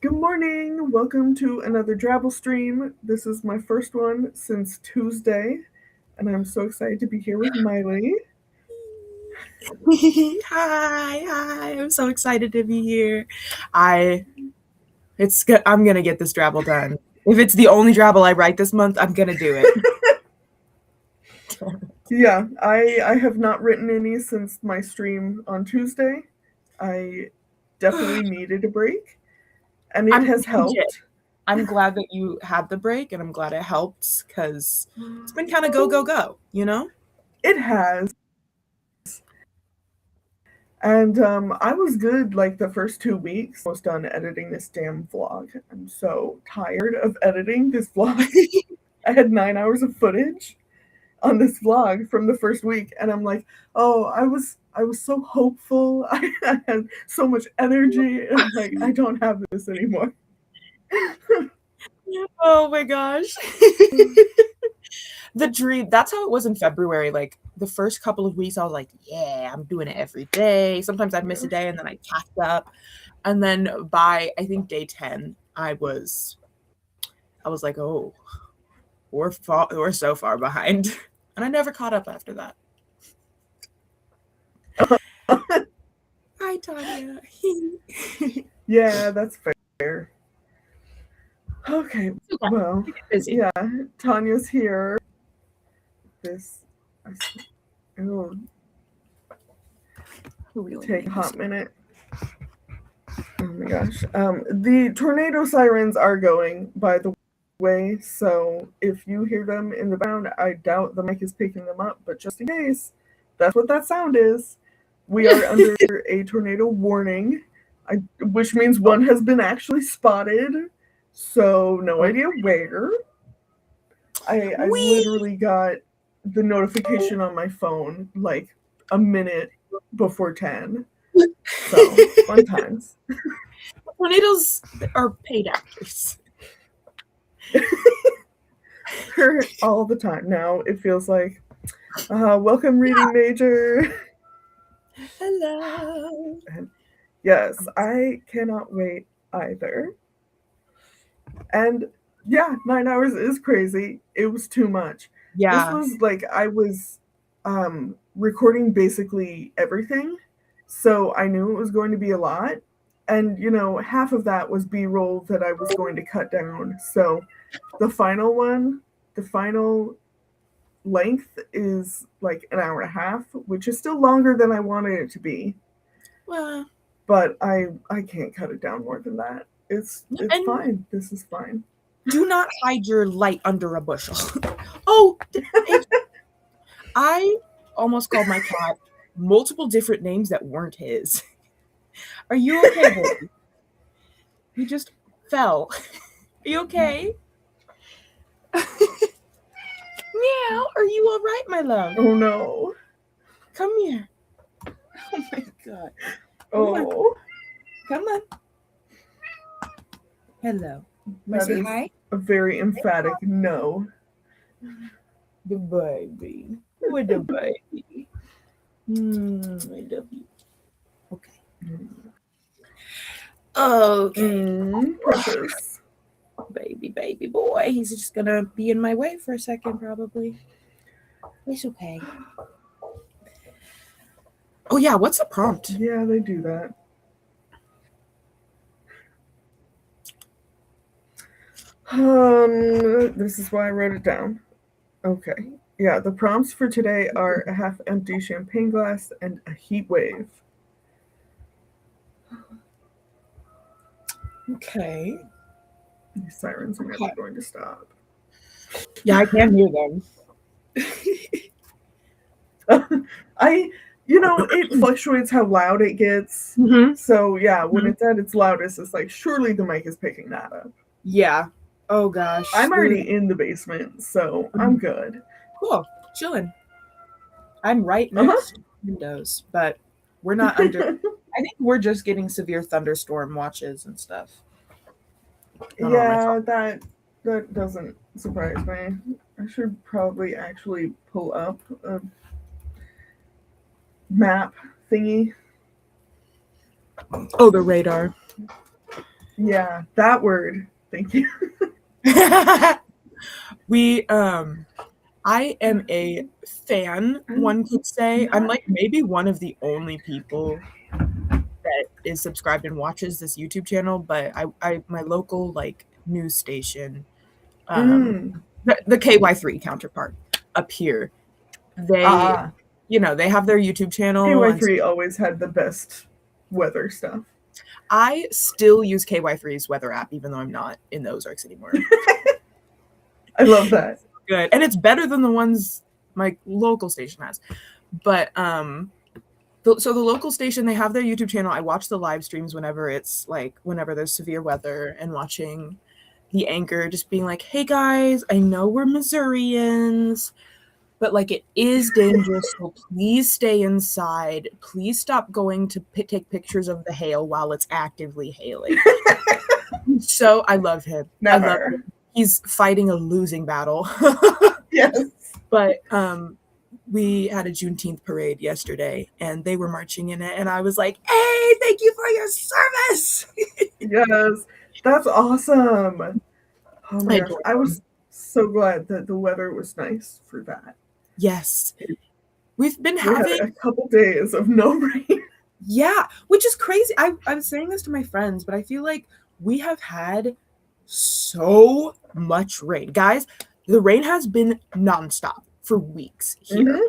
Good morning. Welcome to another drabble stream. This is my first one since Tuesday, and I'm so excited to be here with maile. Hi. I'm so excited to be here. I'm gonna get this drabble done. If it's the only drabble I write this month, I'm gonna do it. Yeah, I have not written any since my stream on Tuesday. I definitely needed a break, and it has helped. I'm glad that you had the break, and I'm glad it helped because it's been kind of go, you know? It has. And I was good like the first 2 weeks. I was done editing this damn vlog. I'm so tired of editing this vlog. I had 9 hours of footage on this vlog from the first week, and I'm like, oh, I was so hopeful. I had so much energy, and I'm like, I don't have this anymore. Oh my gosh. The dream. That's how it was in February. Like the first couple of weeks, I was like, yeah, I'm doing it every day. Sometimes I'd miss a day and then I'd catch up. And then by I think day 10, I was like, oh, we're so far behind. And I never caught up after that. Hi, Tanya. Yeah, that's fair. Okay, well, yeah, Tanya's here. It'll take a hot minute. Oh my gosh. The tornado sirens are going, by the way, so if you hear them in the background, I doubt the mic is picking them up, but just in case, that's what that sound is. We are under a tornado warning, which means one has been actually spotted, so no idea where. I literally got the notification on my phone like a minute before 10. So, fun times. Tornadoes are paid actors. All the time now. It feels like, welcome, reading major. Hello. And yes, I cannot wait either. And yeah, 9 hours is crazy. It was too much. Yeah. This was like I was recording basically everything, so I knew it was going to be a lot. And half of that was B-roll that I was going to cut down. So the final length is like an hour and a half, which is still longer than I wanted it to be. Well, but I can't cut it down more than that. It's fine. This is fine. Do not hide your light under a bushel. Oh, I almost called my cat multiple different names that weren't his. Are you okay, baby? You just fell. Are you okay? Meow. Are you all right, my love? Oh no. Come here. Oh my god. Oh. Come on. Hello. That is hi? A very emphatic no. The baby. With the baby. I love you. Okay. Okay. Precious. Baby boy. He's just gonna be in my way for a second, probably. It's okay. Oh yeah, what's the prompt? Yeah, they do that. This is why I wrote it down. Okay. Yeah, the prompts for today are a half-empty champagne glass and a heat wave. Okay. These sirens are never going to stop. Yeah, I can hear them. It fluctuates how loud it gets. Mm-hmm. So yeah, when it's at its loudest, it's like, surely the mic is picking that up. Yeah. Oh gosh. I'm already in the basement, so I'm good. Cool. Chilling. I'm right next to windows, but we're not under. I think we're just getting severe thunderstorm watches and stuff. Yeah, that doesn't surprise me. I should probably actually pull up a map thingy. Oh, the radar. Yeah, that word. Thank you. I am a fan, one could say. I'm like maybe one of the only people that is subscribed and watches this YouTube channel, but I my local like news station, the KY3 counterpart up here, they they have their YouTube channel. KY3 always had the best weather stuff. I still use KY3's weather app, even though I'm not in the Ozarks anymore. I love that. Good. And it's better than the ones my local station has. But so the local station, they have their YouTube channel. I watch the live streams whenever there's severe weather, and watching the anchor just being like, hey guys, I know we're Missourians, but like it is dangerous, so please stay inside. Please stop going to take pictures of the hail while it's actively hailing. So I love him. Never. I love him. He's fighting a losing battle. Yes. But we had a Juneteenth parade yesterday, and they were marching in it, and I was like, hey, thank you for your service. Yes, that's awesome. Oh my gosh, I was so glad that the weather was nice for that. Yes. We've been having a couple days of no rain. Yeah, which is crazy. I was saying this to my friends, but I feel like we have had so much rain. Guys, the rain has been nonstop for weeks here.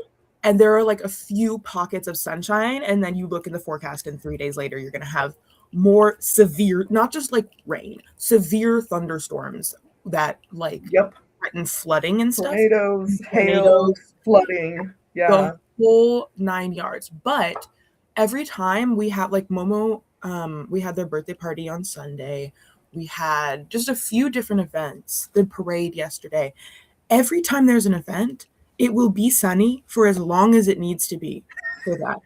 And there are like a few pockets of sunshine, and then you look in the forecast and 3 days later you're going to have more severe, not just like rain, severe thunderstorms that like threaten flooding and stuff. Tornadoes, hail, flooding. Yeah. The whole 9 yards. But every time we have like Momo, we had their birthday party on Sunday. We had just a few different events, the parade yesterday. Every time there's an event, it will be sunny for as long as it needs to be for that.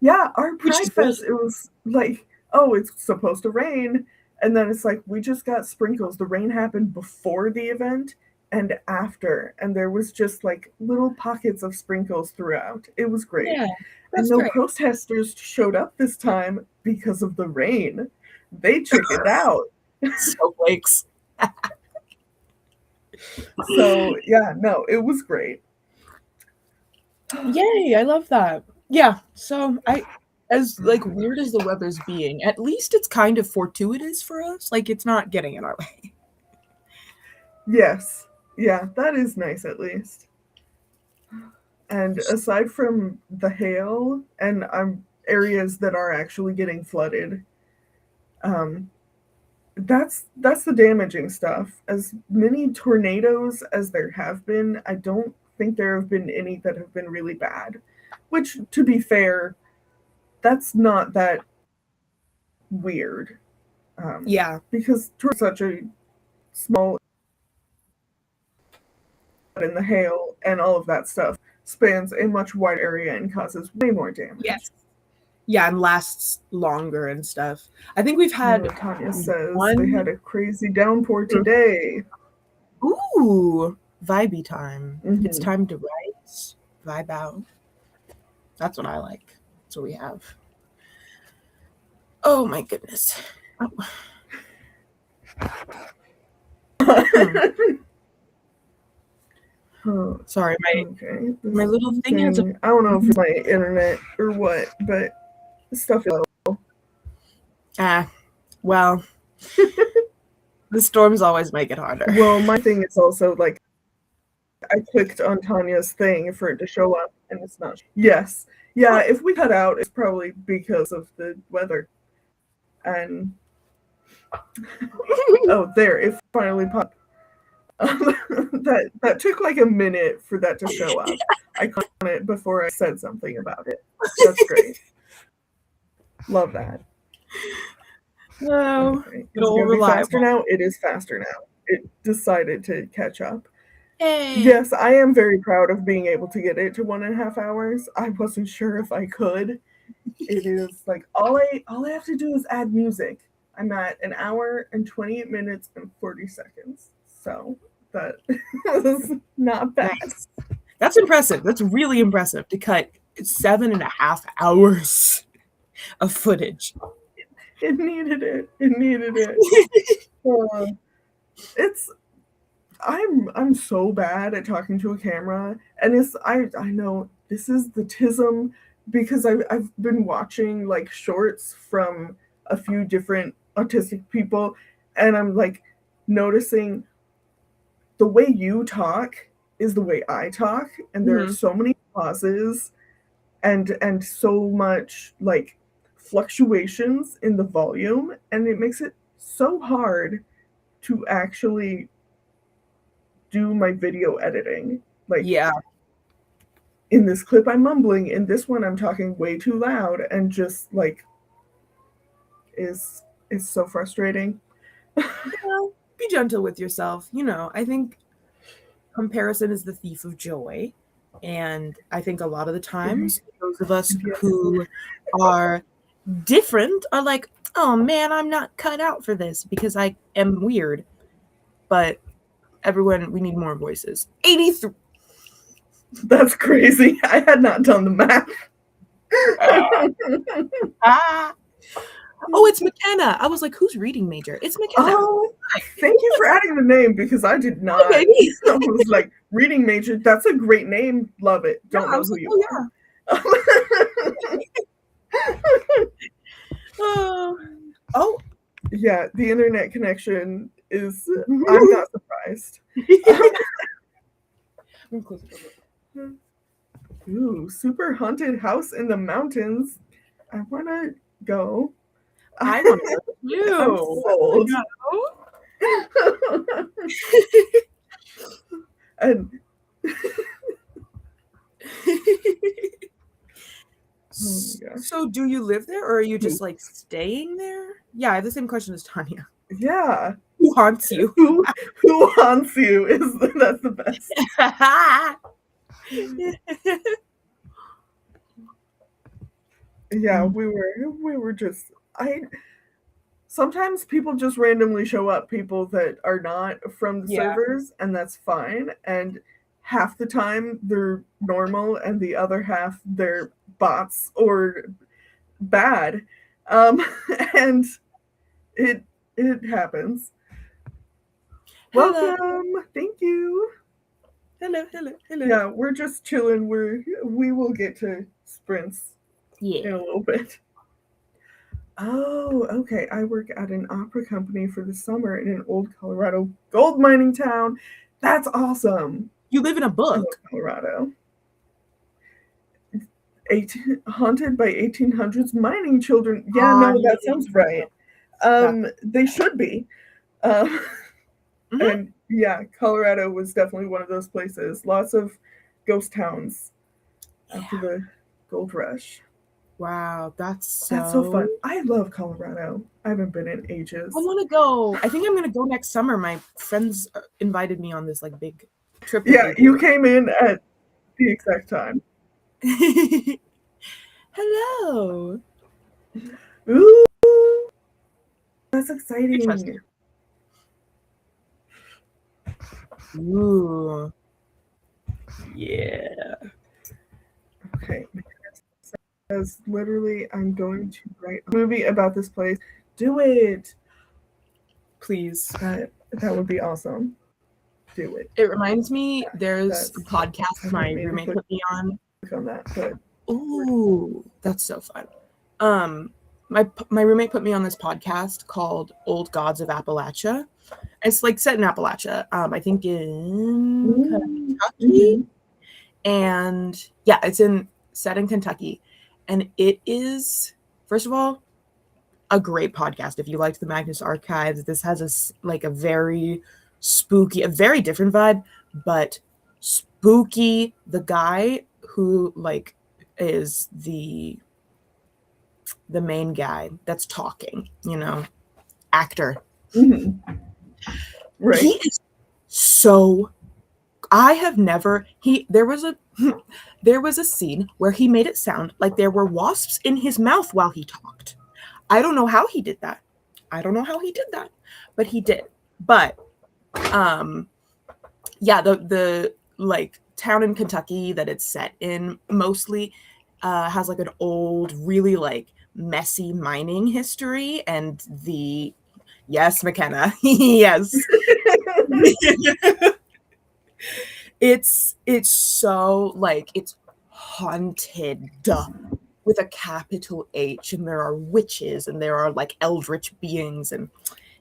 Yeah, our Pride Fest, it was like, oh, it's supposed to rain. And then it's like, we just got sprinkles. The rain happened before the event and after. And there was just like little pockets of sprinkles throughout. It was great. Yeah, and no protesters showed up this time because of the rain. They chickened out. Snowflakes. So, yeah, no, it was great. Yay, I love that. Yeah, so as like weird as the weather's being, at least it's kind of fortuitous for us. Like it's not getting in our way. Yes. Yeah, that is nice at least. And aside from the hail and areas that are actually getting flooded, that's the damaging stuff. As many tornadoes as there have been, I don't think there have been any that have been really bad. Which, to be fair, that's not that weird. Yeah. Because such a small, and the hail and all of that stuff spans a much wider area and causes way more damage. Yes. Yeah, and lasts longer and stuff. I think we've had... Tanya says they had a crazy downpour today. Ooh, vibey time. It's time to write, vibe out. That's what I like. That's what we have. Oh my goodness. Sorry, my little thing has a... I don't know if it's my internet or what, but stuff is low. Well, the storms always make it harder. Well, my thing is also like I clicked on Tanya's thing for it to show up, and it's not. Yes. Yeah, if we cut out, it's probably because of the weather. And oh, there, it finally popped. That took like a minute for that to show up. I clicked on it before I said something about it. That's great. Love that. No, okay. It's gonna be faster now. It is faster now. It decided to catch up. Hey. Yes, I am very proud of being able to get it to 1.5 hours. I wasn't sure if I could. It is like all I have to do is add music. I'm at 1 hour and 28 minutes and 40 seconds. So that is not bad. Nice. That's impressive. That's really impressive to cut 7.5 hours of footage. It needed it. It needed it. I'm so bad at talking to a camera, and I know this is the tism because I've been watching like shorts from a few different autistic people, and I'm like noticing the way you talk is the way I talk, and there are so many pauses and so much like fluctuations in the volume, and it makes it so hard to actually do my video editing. Like, yeah, in this clip I'm mumbling, in this one I'm talking way too loud, and just like is so frustrating. well, be gentle with yourself. I think comparison is the thief of joy, and I think a lot of the times those of us who are different are like, oh man, I'm not cut out for this because I am weird. But everyone, we need more voices. 83. That's crazy. I had not done the math. Oh, it's McKenna. I was like, who's reading major? It's McKenna. Oh, thank you for adding the name because I did not. Okay. I was like, reading major. That's a great name. Love it. Don't know who you are. Oh. Yeah, the internet connection is. I'm not surprised. Ooh, super haunted house in the mountains. I want to go. I want to go too. And so do you live there, or are you just like staying there? Yeah, I have the same question as Tanya. Yeah. Who haunts you? Who haunts you that's the best. Yeah, we were just sometimes people just randomly show up, people that are not from the servers, and that's fine. And half the time they're normal, and the other half they're bots or bad. And it happens. Hello. Welcome. Thank you. Hello. Yeah, we're just chilling. We will get to sprints in a little bit. Oh, okay. I work at an opera company for the summer in an old Colorado gold mining town. That's awesome. You live in a book. Colorado. Haunted by 1800s mining children. Yeah, no, that sounds right. They should be. And yeah, Colorado was definitely one of those places. Lots of ghost towns after the gold rush. Wow, that's so fun. I love Colorado. I haven't been in ages. I want to go. I think I'm going to go next summer. My friends invited me on this like big trip. Yeah, you came in at the exact time. Hello. Ooh, that's exciting. Ooh. Yeah. Okay. Says literally, I'm going to write a movie about this place. Do it, please. That would be awesome. Do it. It reminds me, there's a podcast my roommate put me on. That, but ooh, that's so fun. My roommate put me on this podcast called Old Gods of Appalachia. It's like set in Appalachia, I think in Kentucky. And yeah, it's set in Kentucky. And it is, first of all, a great podcast. If you liked the Magnus Archives, this has a very spooky, a very different vibe, but spooky. The guy who like is the main guy that's talking, actor. Mm-hmm. Right. He is so. I have never. There was a scene where he made it sound like there were wasps in his mouth while he talked. I don't know how he did that. But he did. But yeah, the like town in Kentucky that it's set in mostly has like an old, really like messy mining history and the yes, McKenna. Yes. It's so like it's haunted with a capital H, and there are witches and there are like eldritch beings, and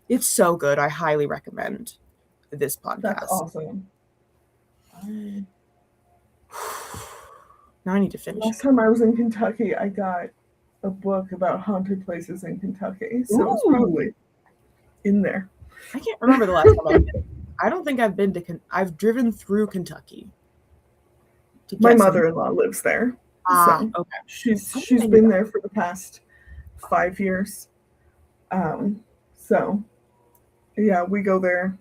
it's so good. I highly recommend this podcast. That's awesome. Now I need to finish. Last time I was in Kentucky, I got a book about haunted places in Kentucky, so it's probably in there. I can't remember the last time I've been. I don't think I've been to. I've driven through Kentucky. My mother-in-law lives there. So okay. She's been there for the past 5 years. So yeah, we go there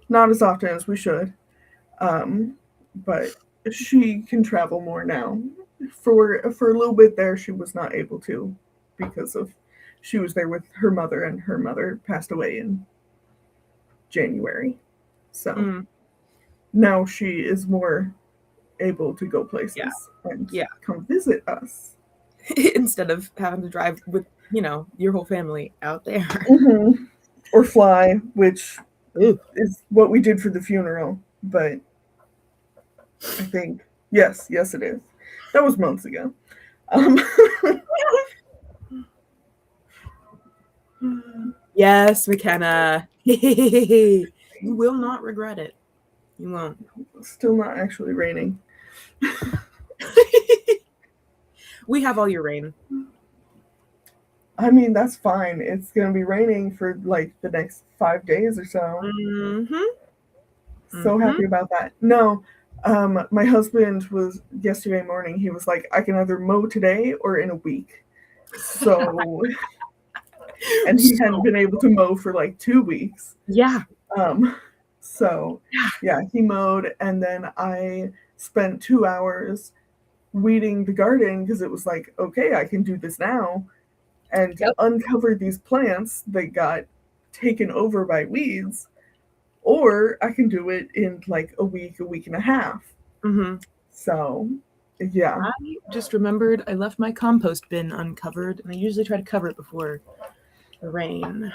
not as often as we should. But she can travel more now. For a little bit there, she was not able to because of she was there with her mother, and her mother passed away in January. So now she is more able to go places and come visit us instead of having to drive with your whole family out there or fly, which is what we did for the funeral. But I think yes it is. That was months ago. Yes, McKenna. You will not regret it. You won't. Still not actually raining. We have all your rain. I mean, that's fine. It's going to be raining for like the next 5 days or so. So happy about that. No, my husband was yesterday morning. He was like, I can either mow today or in a week. So, and he hadn't been able to mow for like 2 weeks. Yeah. So yeah, he mowed, and then I spent 2 hours weeding the garden because it was like, okay, I can do this now, and uncover these plants that got taken over by weeds, or I can do it in like a week and a half. So yeah, I just remembered I left my compost bin uncovered, and I usually try to cover it before the rain.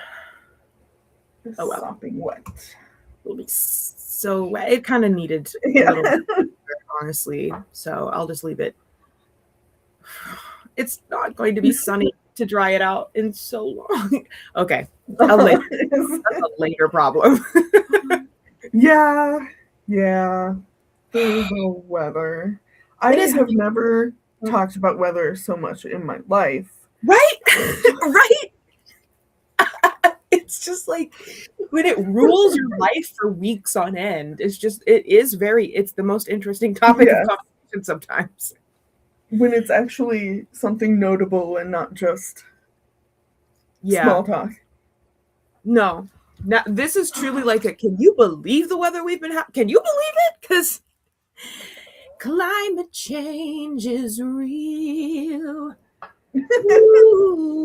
Oh well, sopping wet. It'll be so wet. It kind of needed a little bit, honestly. So I'll just leave it. It's not going to be sunny to dry it out in so long. Okay, that's a later problem. Yeah. The weather. I have never talked about weather so much in my life. Right? Right? It's just like when it rules your life for weeks on end. It's the most interesting topic of conversation sometimes. When it's actually something notable and not just small talk. No. Now, this is truly like can you believe the weather we've been having? Can you believe it? Because climate change is real. Ooh.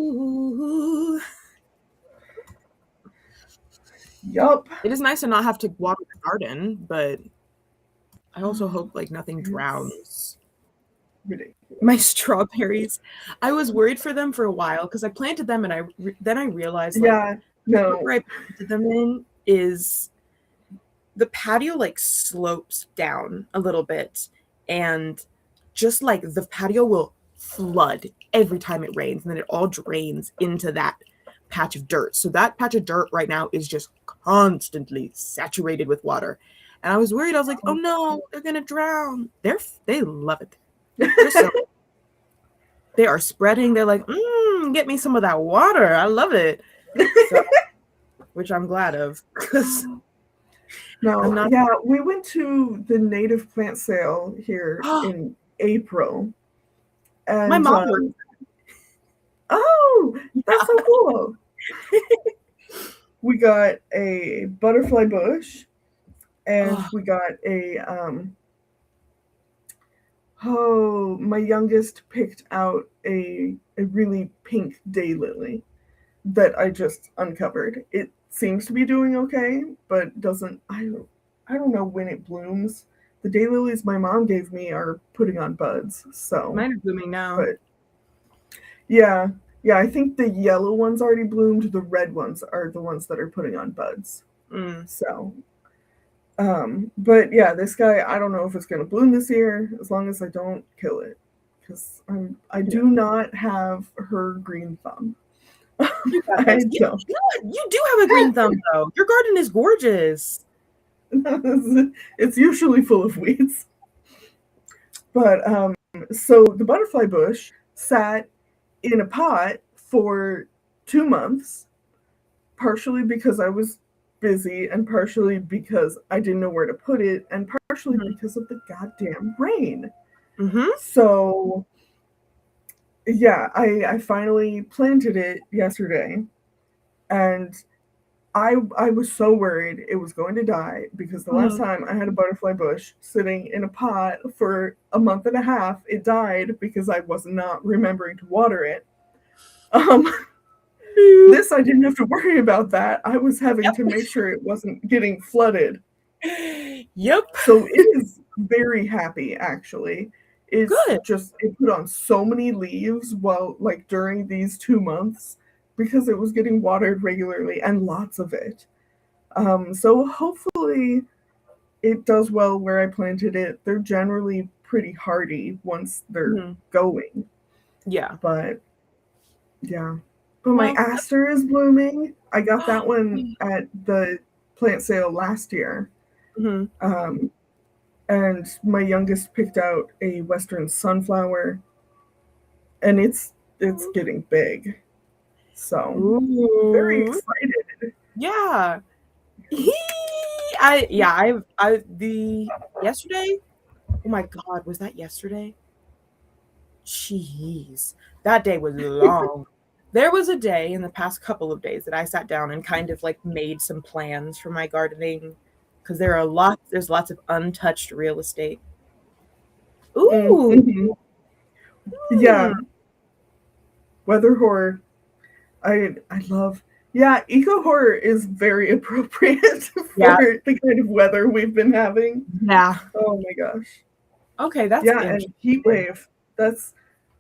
Yup. It is nice to not have to water the garden, but I also hope like nothing drowns. Ridiculous. My strawberries. I was worried for them for a while because I planted them, and then I realized where I planted them in is the patio like slopes down a little bit, and just like the patio will flood every time it rains, and then it all drains into that patch of dirt. So that patch of dirt right now is just constantly saturated with water, and I was worried. I was like, oh no, they're gonna drown. They love it. They are spreading. They're like, get me some of that water. I love it. So, which I'm glad of. We went to the native plant sale here in April. And, my mom worked. Oh, that's so cool. We got a butterfly bush, and we got a my youngest picked out a really pink daylily that I just uncovered. It seems to be doing okay, but doesn't. I don't know when it blooms. The daylilies my mom gave me are putting on buds, so mine are blooming now. But yeah, Yeah, I think the yellow ones already bloomed. The red ones are the ones that are putting on buds. So, but yeah, this guy, I don't know if it's going to bloom this year as long as I don't kill it. Because I do not have her green thumb. You got I this. You, don't. you do have a green thumb, though. Your garden is gorgeous. It's usually full of weeds. But so the butterfly bush sat in a pot for 2 months, partially because I was busy and partially because I didn't know where to put it and partially because of the goddamn rain. Mm-hmm. So yeah, I finally planted it yesterday, and I was so worried it was going to die because the last time I had a butterfly bush sitting in a pot for a month and a half, it died because I was not remembering to water it. This I didn't have to worry about that. I was having to make sure it wasn't getting flooded. Yep. So it is very happy actually. It's Good. just it put on so many leaves while like during these 2 months because it was getting watered regularly and lots of it. So hopefully it does well where I planted it. They're generally pretty hardy once they're going. Yeah. But yeah. But my aster is blooming. I got that one at the plant sale last year. And my youngest picked out a Western sunflower, and it's getting big. So very excited. Yeah. Yesterday. Oh my God, was that yesterday? Jeez, that day was long. There was a day in the past couple of days that I sat down and kind of like made some plans for my gardening because there's lots of untouched real estate. Ooh. Mm-hmm. Yeah. Weather horror. I love. Yeah, eco horror is very appropriate for the kind of weather we've been having. Yeah. Oh my gosh. Okay, that's and heat wave. That's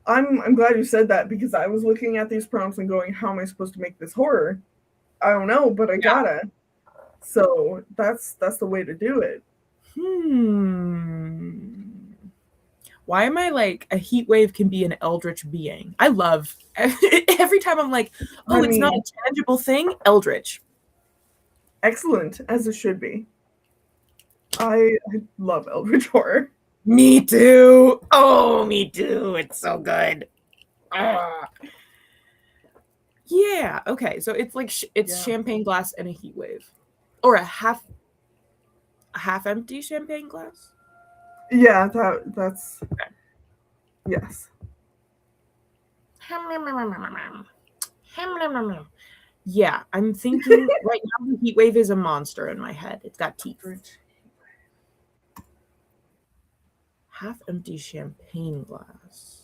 I'm glad you said that because I was looking at these prompts and going, how am I supposed to make this horror? I don't know, but I gotta. So that's the way to do it. Why am I like a heat wave can be an eldritch being? I love every time I'm like, oh, it's not a tangible thing. Eldritch. Excellent, as it should be. I love eldritch horror. Me too. Oh, me too. It's so good. Yeah. Okay. So it's like it's champagne glass and a heat wave, or a half empty champagne glass. Yeah, that's okay. Yes. Yeah, I'm thinking right now the heat wave is a monster in my head. It's got teeth. Half empty champagne glass.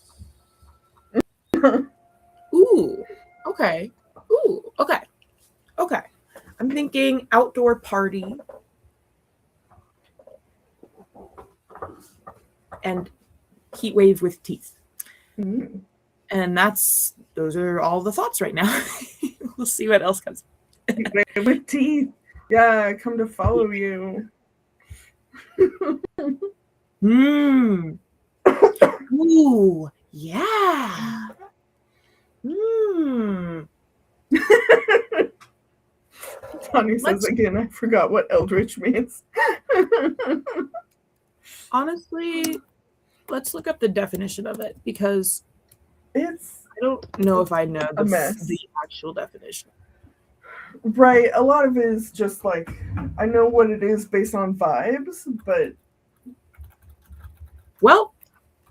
Ooh. Okay. Ooh. Okay. Okay. I'm thinking outdoor party. And heat wave with teeth. And those are all the thoughts right now. We'll see what else comes. Heat wave with teeth. Yeah, I come to follow you. Ooh, yeah. Tanya says again, I forgot what eldritch means. Honestly, let's look up the definition of it because I don't know if I know the actual definition. Right. A lot of it is just like, I know what it is based on vibes, but. Well,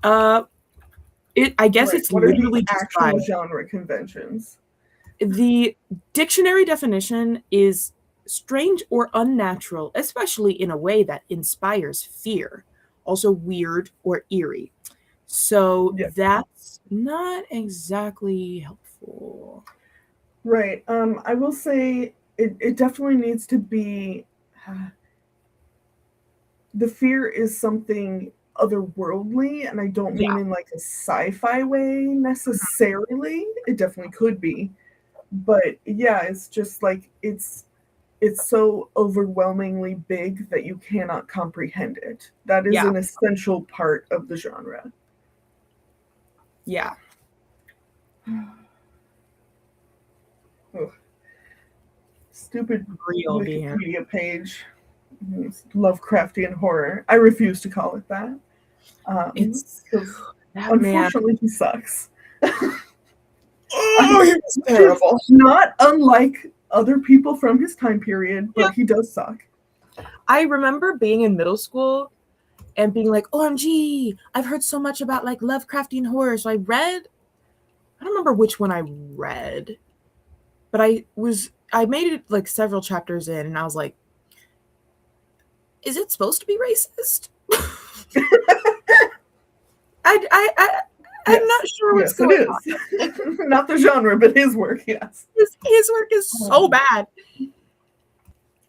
I guess it's what literally are the actual genre conventions. The dictionary definition is strange or unnatural, especially in a way that inspires fear. Also weird or eerie. So that's not exactly helpful. Right. I will say it definitely needs to be. The fear is something otherworldly, and I don't mean in like a sci-fi way necessarily. It definitely could be, but yeah, it's just like it's so overwhelmingly big that you cannot comprehend it. That is an essential part of the genre. Yeah. Stupid Real Wikipedia page. Lovecraftian horror. I refuse to call it that. It's unfortunately he sucks. Oh, he's terrible. Not unlike other people from his time period, but he does suck. I remember being in middle school and being like, OMG, I've heard so much about like Lovecraftian horror. So I don't remember which one I read, but I made it like several chapters in and I was like, is it supposed to be racist? I'm not sure what's going on. Not the genre, but his work, yes. His work is so bad.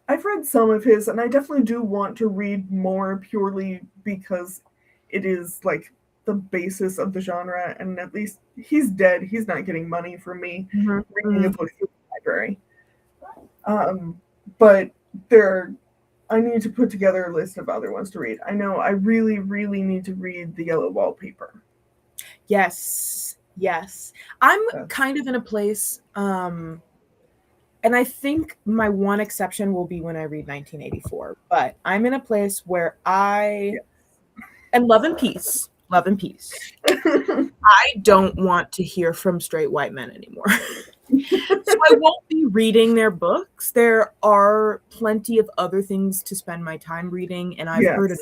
I've read some of his, and I definitely do want to read more purely because it is like the basis of the genre, and at least he's dead. He's not getting money from me reading a book through the library. But I need to put together a list of other ones to read. I know I really, really need to read The Yellow Wallpaper. Yes. I'm kind of in a place, and I think my one exception will be when I read 1984, but I'm in a place where and Love and Peace. I don't want to hear from straight white men anymore. So I won't be reading their books. There are plenty of other things to spend my time reading, and I've heard enough.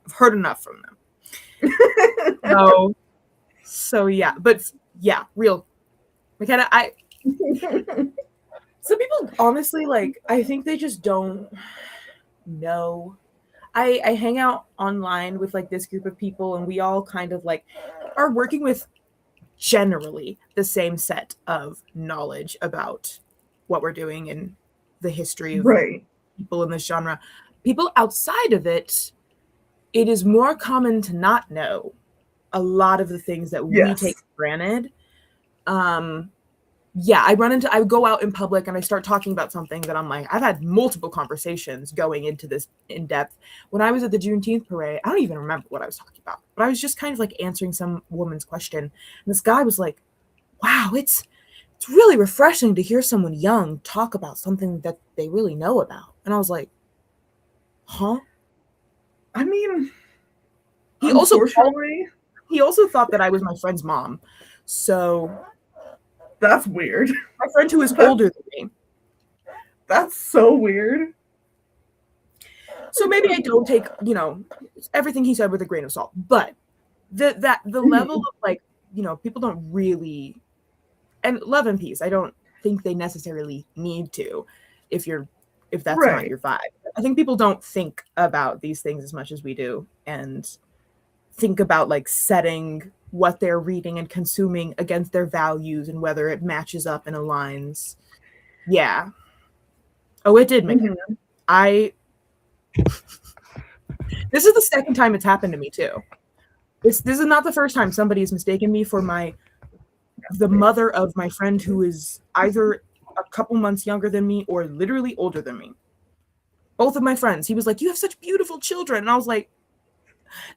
I've heard enough from them. So yeah, but yeah, real. McKenna, some people honestly, like, I think they just don't know. I hang out online with like this group of people, and we all kind of like are working with generally the same set of knowledge about what we're doing and the history of people in this genre. People outside of it, it is more common to not know a lot of the things that we take for granted. I go out in public and I start talking about something that I'm like, I've had multiple conversations going into this in depth. When I was at the Juneteenth parade, I don't even remember what I was talking about, but I was just kind of like answering some woman's question. And this guy was like, wow, it's really refreshing to hear someone young talk about something that they really know about. And I was like, huh? I mean, he also thought that I was my friend's mom. So that's weird. My friend who is older than me. That's so weird. So maybe I don't take, everything he said with a grain of salt. But the level of like, people don't really, and Love and Peace, I don't think they necessarily need to if that's not your vibe. I think people don't think about these things as much as we do and think about like setting what they're reading and consuming against their values and whether it matches up and aligns. Yeah. Oh, it did make it. This is the second time it's happened to me too. This is not the first time somebody has mistaken me for the mother of my friend who is either a couple months younger than me or literally older than me. Both of my friends. He was like, "You have such beautiful children." And I was like,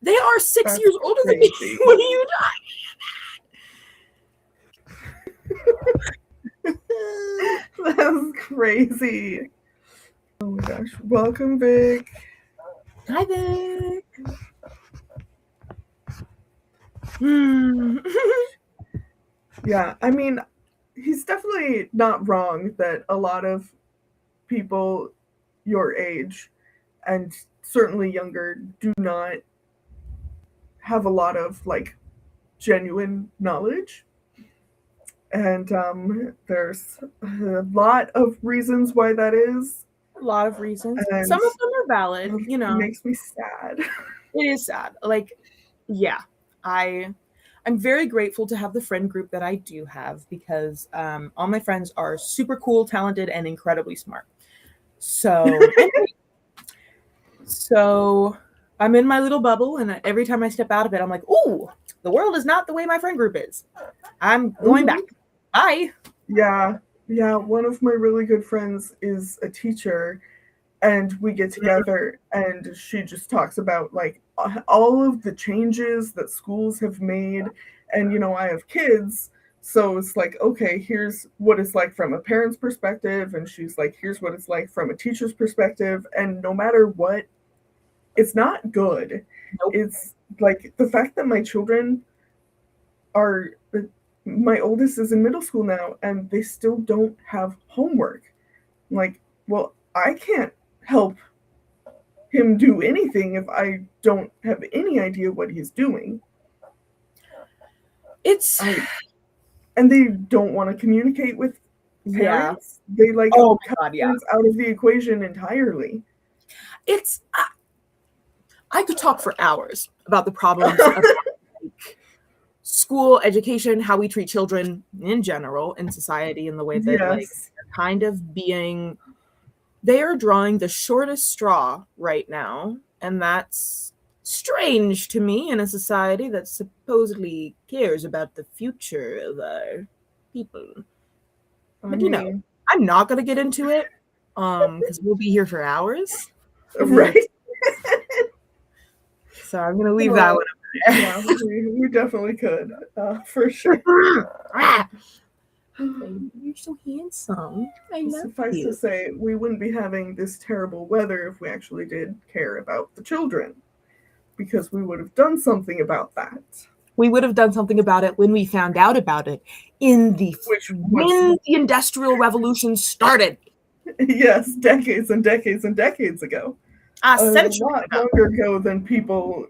they are 6 years older than me. What are you doing? That's crazy. Oh my gosh. Welcome, Vic. Hi, Vic. Yeah, I mean, he's definitely not wrong that a lot of people your age and certainly younger do not have a lot of like genuine knowledge, and there's a lot of reasons why that is. A lot of reasons. Some of them are valid. It makes me sad. It is sad. Like, yeah, I'm very grateful to have the friend group that I do have because all my friends are super cool, talented, and incredibly smart. So I'm in my little bubble, and every time I step out of it, I'm like, "Ooh, the world is not the way my friend group is. I'm going back. Bye." Yeah. Yeah. One of my really good friends is a teacher, and we get together and she just talks about like all of the changes that schools have made. And, you know, I have kids. So it's like, okay, here's what it's like from a parent's perspective. And she's like, here's what it's like from a teacher's perspective. And no matter what, it's not good. Nope. It's like the fact that my children are, my oldest is in middle school now and they still don't have homework. Like, well, I can't help him do anything if I don't have any idea what he's doing. And they don't want to communicate with parents. Yeah. They like God, yeah. out of the equation entirely. It's I could talk for hours about the problems of like, school education, how we treat children in general in society, and the way that like they're kind of being, they are drawing the shortest straw right now, and that's strange to me in a society that supposedly cares about the future of our people. But you know, I'm not gonna get into it because we'll be here for hours, right? So I'm gonna leave that one up there. Yeah, we definitely could, for sure. You're so handsome. I love Suffice you. to say, we wouldn't be having this terrible weather if we actually did care about the children, because we would have done something about that. We would have done something about it when we found out about it when the Industrial Revolution started. Yes, decades and decades and decades ago. A lot longer ago than people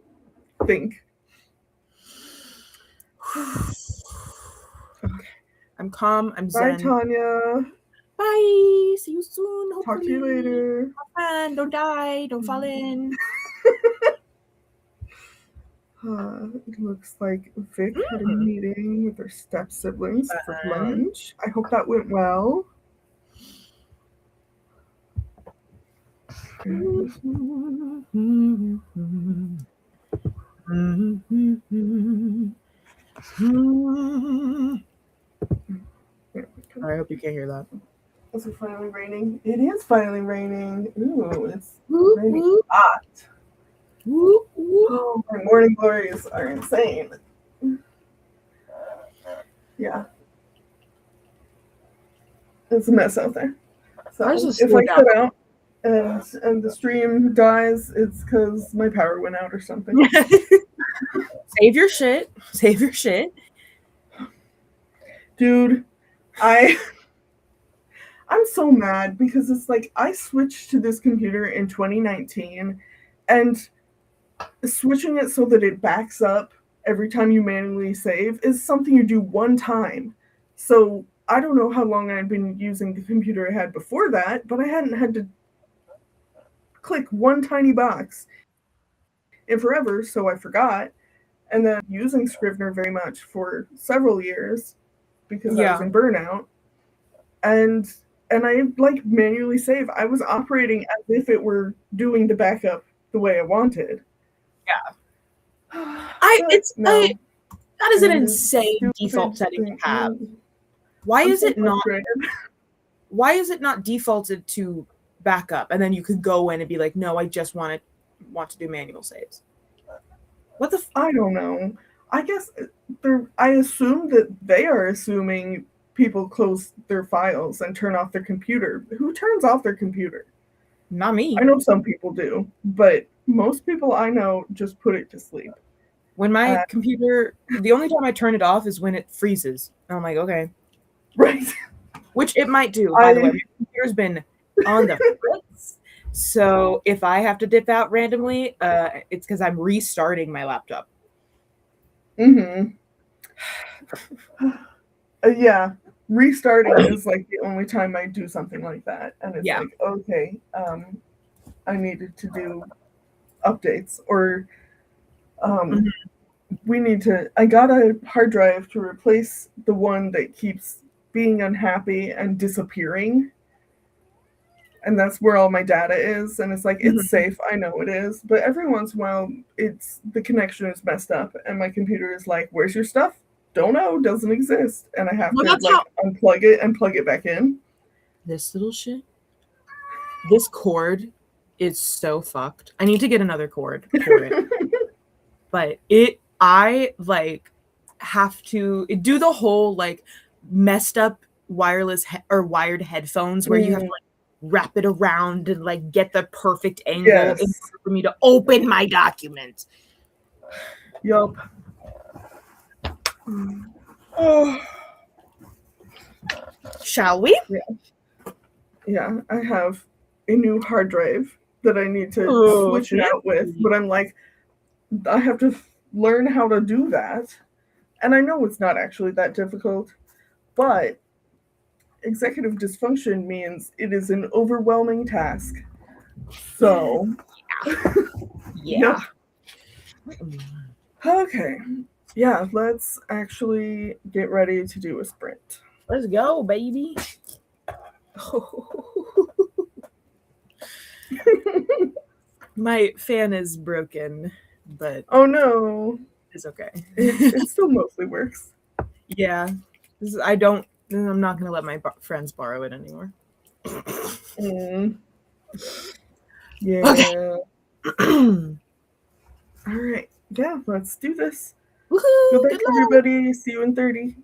think. Okay. I'm calm. I'm Bye, zen. Tanya. Bye. See you soon. Hopefully. Talk to you later. Have fun. Don't die. Don't fall in. It looks like Vic had a meeting with her step siblings for lunch. I hope that went well. I hope you can't hear that. Is it finally raining? It is finally raining. Ooh, it's raining hot. Oh, my morning glories are insane. Yeah. It's a mess out there. So if I cut out and the stream dies, it's because my power went out or something. Save your shit. Save your shit. Dude, I'm so mad because it's like I switched to this computer in 2019 and switching it so that it backs up every time you manually save is something you do one time. So I don't know how long I'd been using the computer I had before that, but I hadn't had to click one tiny box in forever, so I forgot. And then using Scrivener very much for several years because I was in burnout. And I like manually save. I was operating as if it were doing the backup the way I wanted. Yeah. That is an insane default setting to have. Why is it not defaulted to backup, and then you could go in and be like, no, I just want to do manual saves? What the I don't know. I guess I assume that they are assuming people close their files and turn off their computer. Who turns off their computer? Not me. I know some people do, but most people I know just put it to sleep. When my computer, the only time I turn it off is when it freezes. And I'm like, okay. Right. Which it might do, by the way. My computer's been on the fritz. So if I have to dip out randomly, it's because I'm restarting my laptop. Mm-hmm. Yeah. Restarting is like the only time I do something like that. And it's like, okay, I needed to do updates or I got a hard drive to replace the one that keeps being unhappy and disappearing. and that's where all my data is, and it's like Mhm. it's safe, I know it is, but every once in a while it's the connection is messed up and my computer is like, where's your stuff? Don't know, doesn't exist, and I have Well, to that's like how unplug it and plug it back in. this little shit. This cord is so fucked. I need to get another cord for it. But I like have to do the whole like messed up wireless or wired headphones where you have to like wrap it around and like get the perfect angle in Yes. order for me to open my document. Yup. Oh. Shall we? Yeah, I have a new hard drive that I need to Oh, switch it out with, but I'm like, I have to learn how to do that. And I know it's not actually that difficult, but executive dysfunction means it is an overwhelming task. So, Yeah. yep. Okay. Yeah, let's actually get ready to do a sprint. Let's go, baby. My fan is broken, but Oh no. it's okay. It still mostly works. Yeah. I'm not going to let my friends borrow it anymore. Yeah. Okay. All right. Yeah, let's do this. Woohoo! Good luck, Good luck. everybody. See you in 30.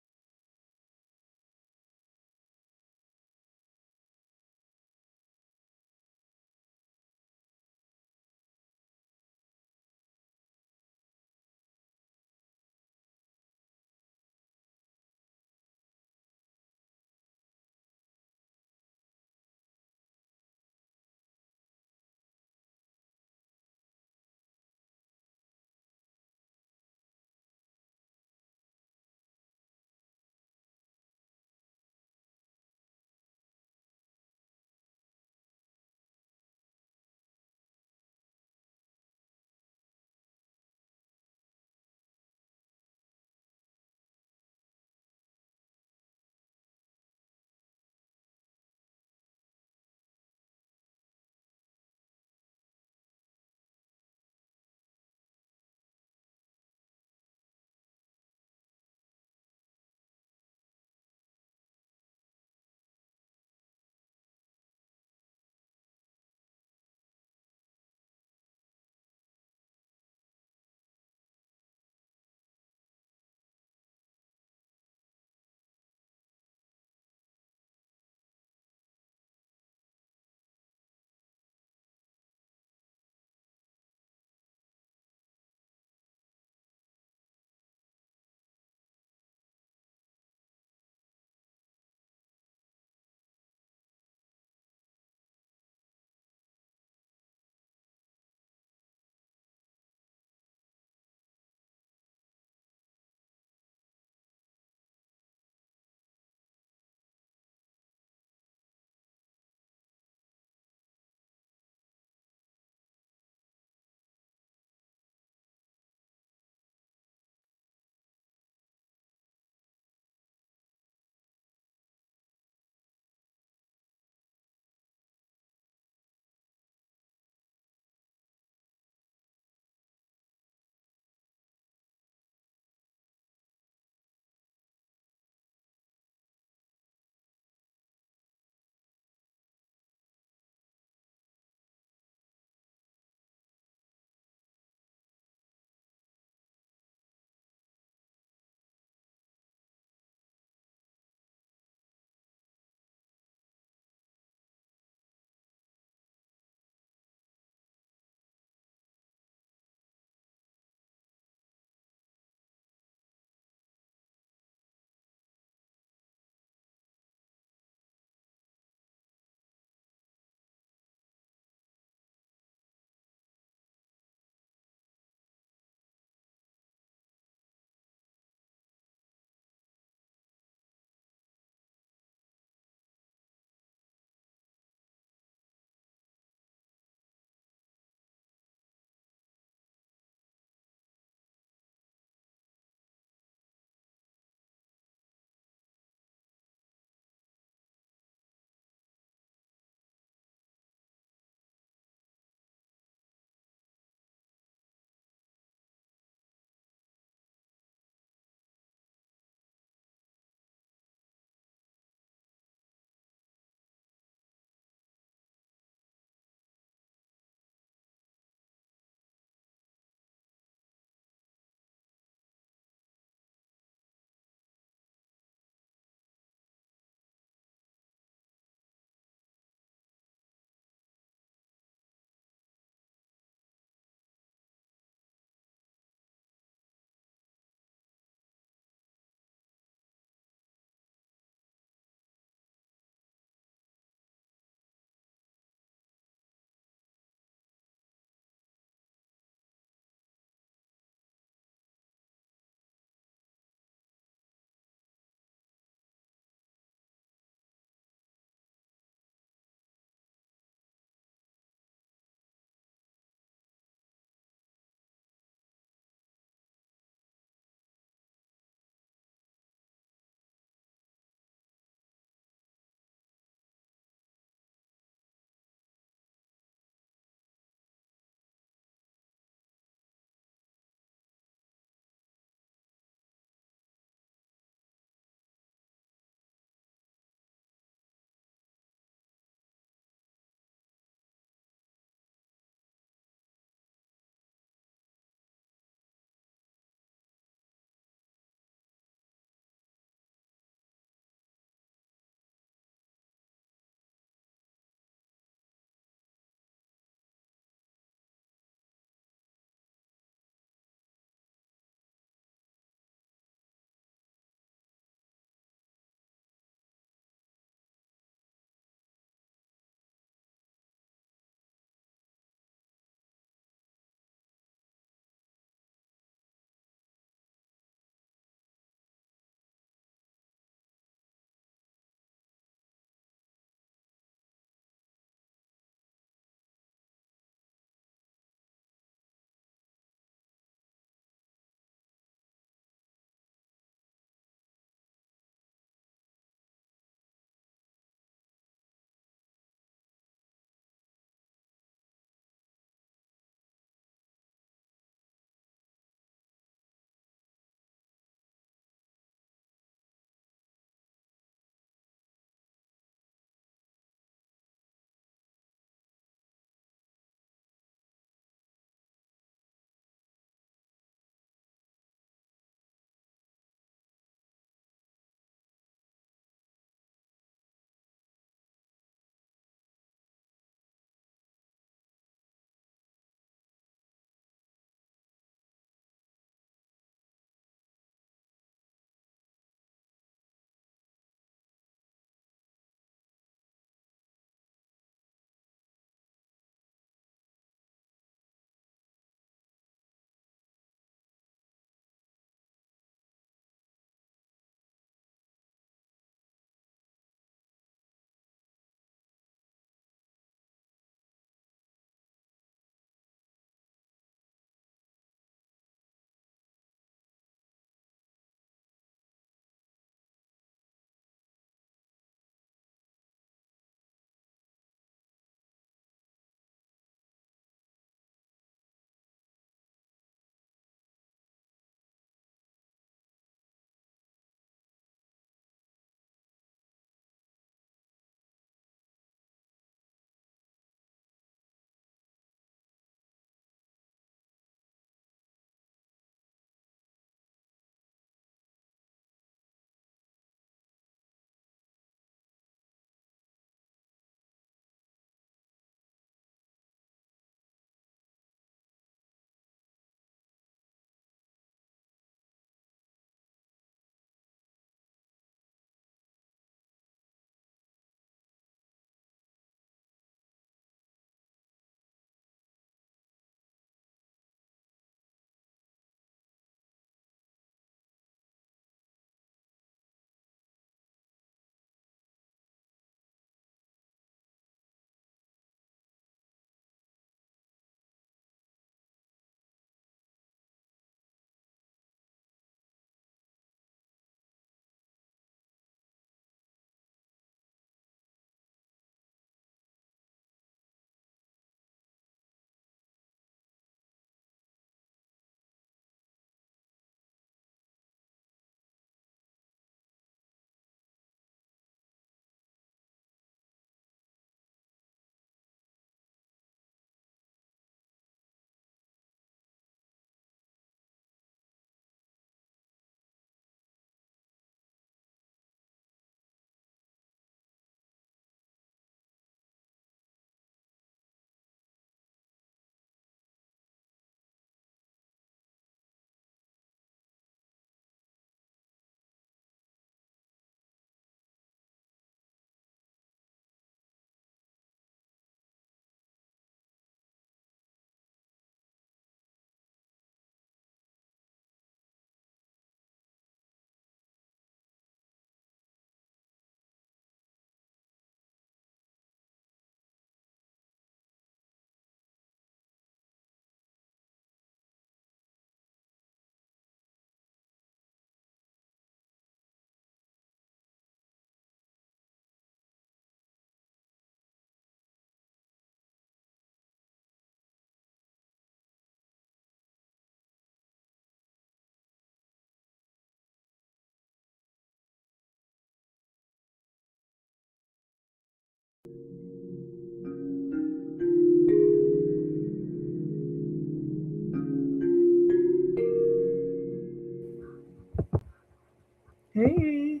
Hey,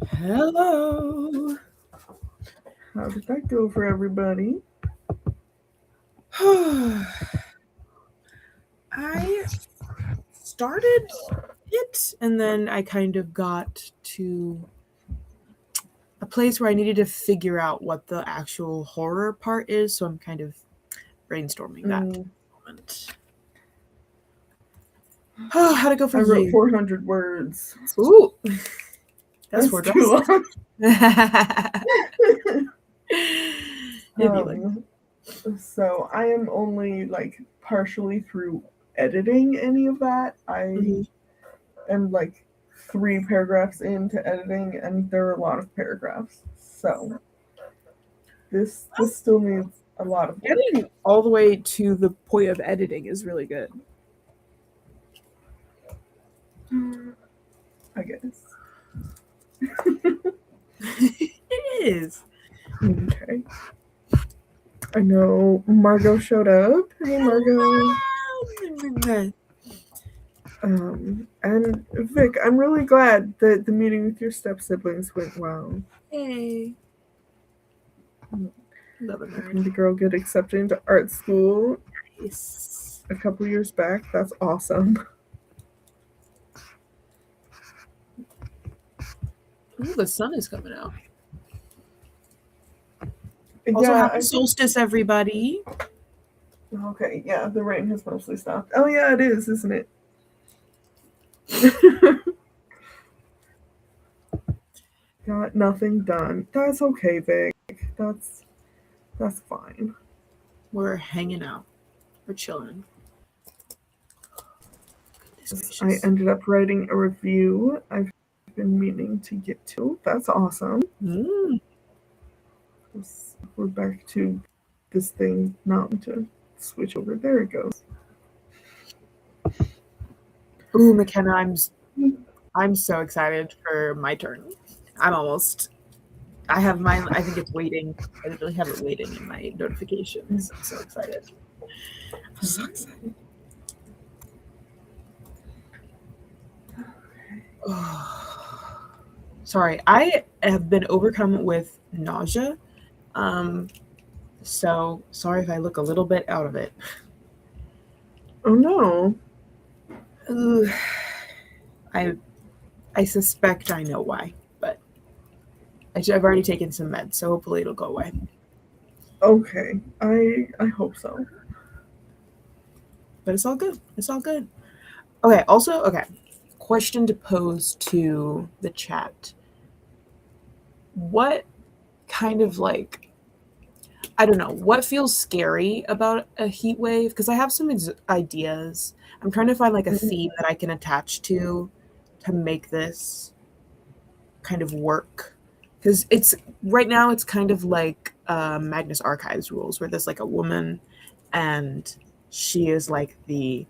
Hello. how did that go for everybody? I started it, and then I kind of got to a place where I needed to figure out what the actual horror part is, so I'm kind of brainstorming that at the moment. How'd it go for I wrote you? 400 words. Ooh, that's That's four too dresses. long. It'd be like So I am only like partially through editing any of that. I am like 3 paragraphs into editing, and there are a lot of paragraphs. So this still needs a lot of work. getting all the way to the point of editing is really good. I guess. It is. Okay. I know Margot showed up. Hey, Margot. And Vic, I'm really glad that the meeting with your step siblings went well. Hey. Love it, And the girl get accepted into art school nice. a couple years back. That's awesome. Ooh, the sun is coming out. Also, Yeah, happy solstice, everybody. Okay, yeah, the rain has mostly stopped. Oh yeah, it is, isn't it? Got nothing done. That's okay, Vic. That's fine. We're hanging out. We're chilling. I ended up writing a review I've been meaning to get to. That's awesome. We're back to this thing not to switch over. There it goes. Ooh, McKenna, I'm so excited for my turn. I have mine. I think it's waiting. I literally have it waiting in my notifications. I'm so excited. I'm so excited. Sorry, I have been overcome with nausea. So sorry if I look a little bit out of it. Oh no. Ooh, I suspect I know why, but I've already taken some meds, so hopefully it'll go away. Okay, I hope so. But it's all good. It's all good. Okay. Also, question to pose to the chat. What kind of I don't know, what feels scary about a heat wave? Because I have some ideas. I'm trying to find a theme that I can attach to make this kind of work. Because right now it's kind of like Magnus Archives rules, where there's a woman and she is the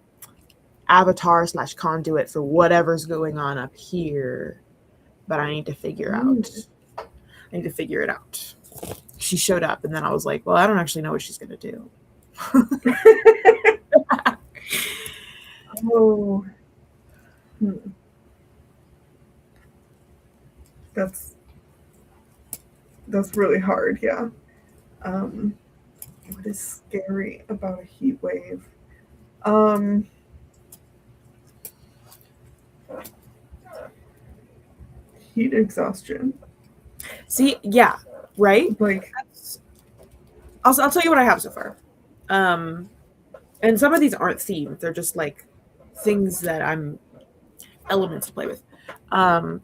avatar / conduit for whatever's going on up here. But I need to figure it out. She showed up, and then I was like, well, I don't actually know what she's going to do. Oh. That's really hard, yeah. What is scary about a heat wave? Heat exhaustion. See, yeah, right? I'll tell you what I have so far. And some of these aren't themed. They're just things that elements to play with.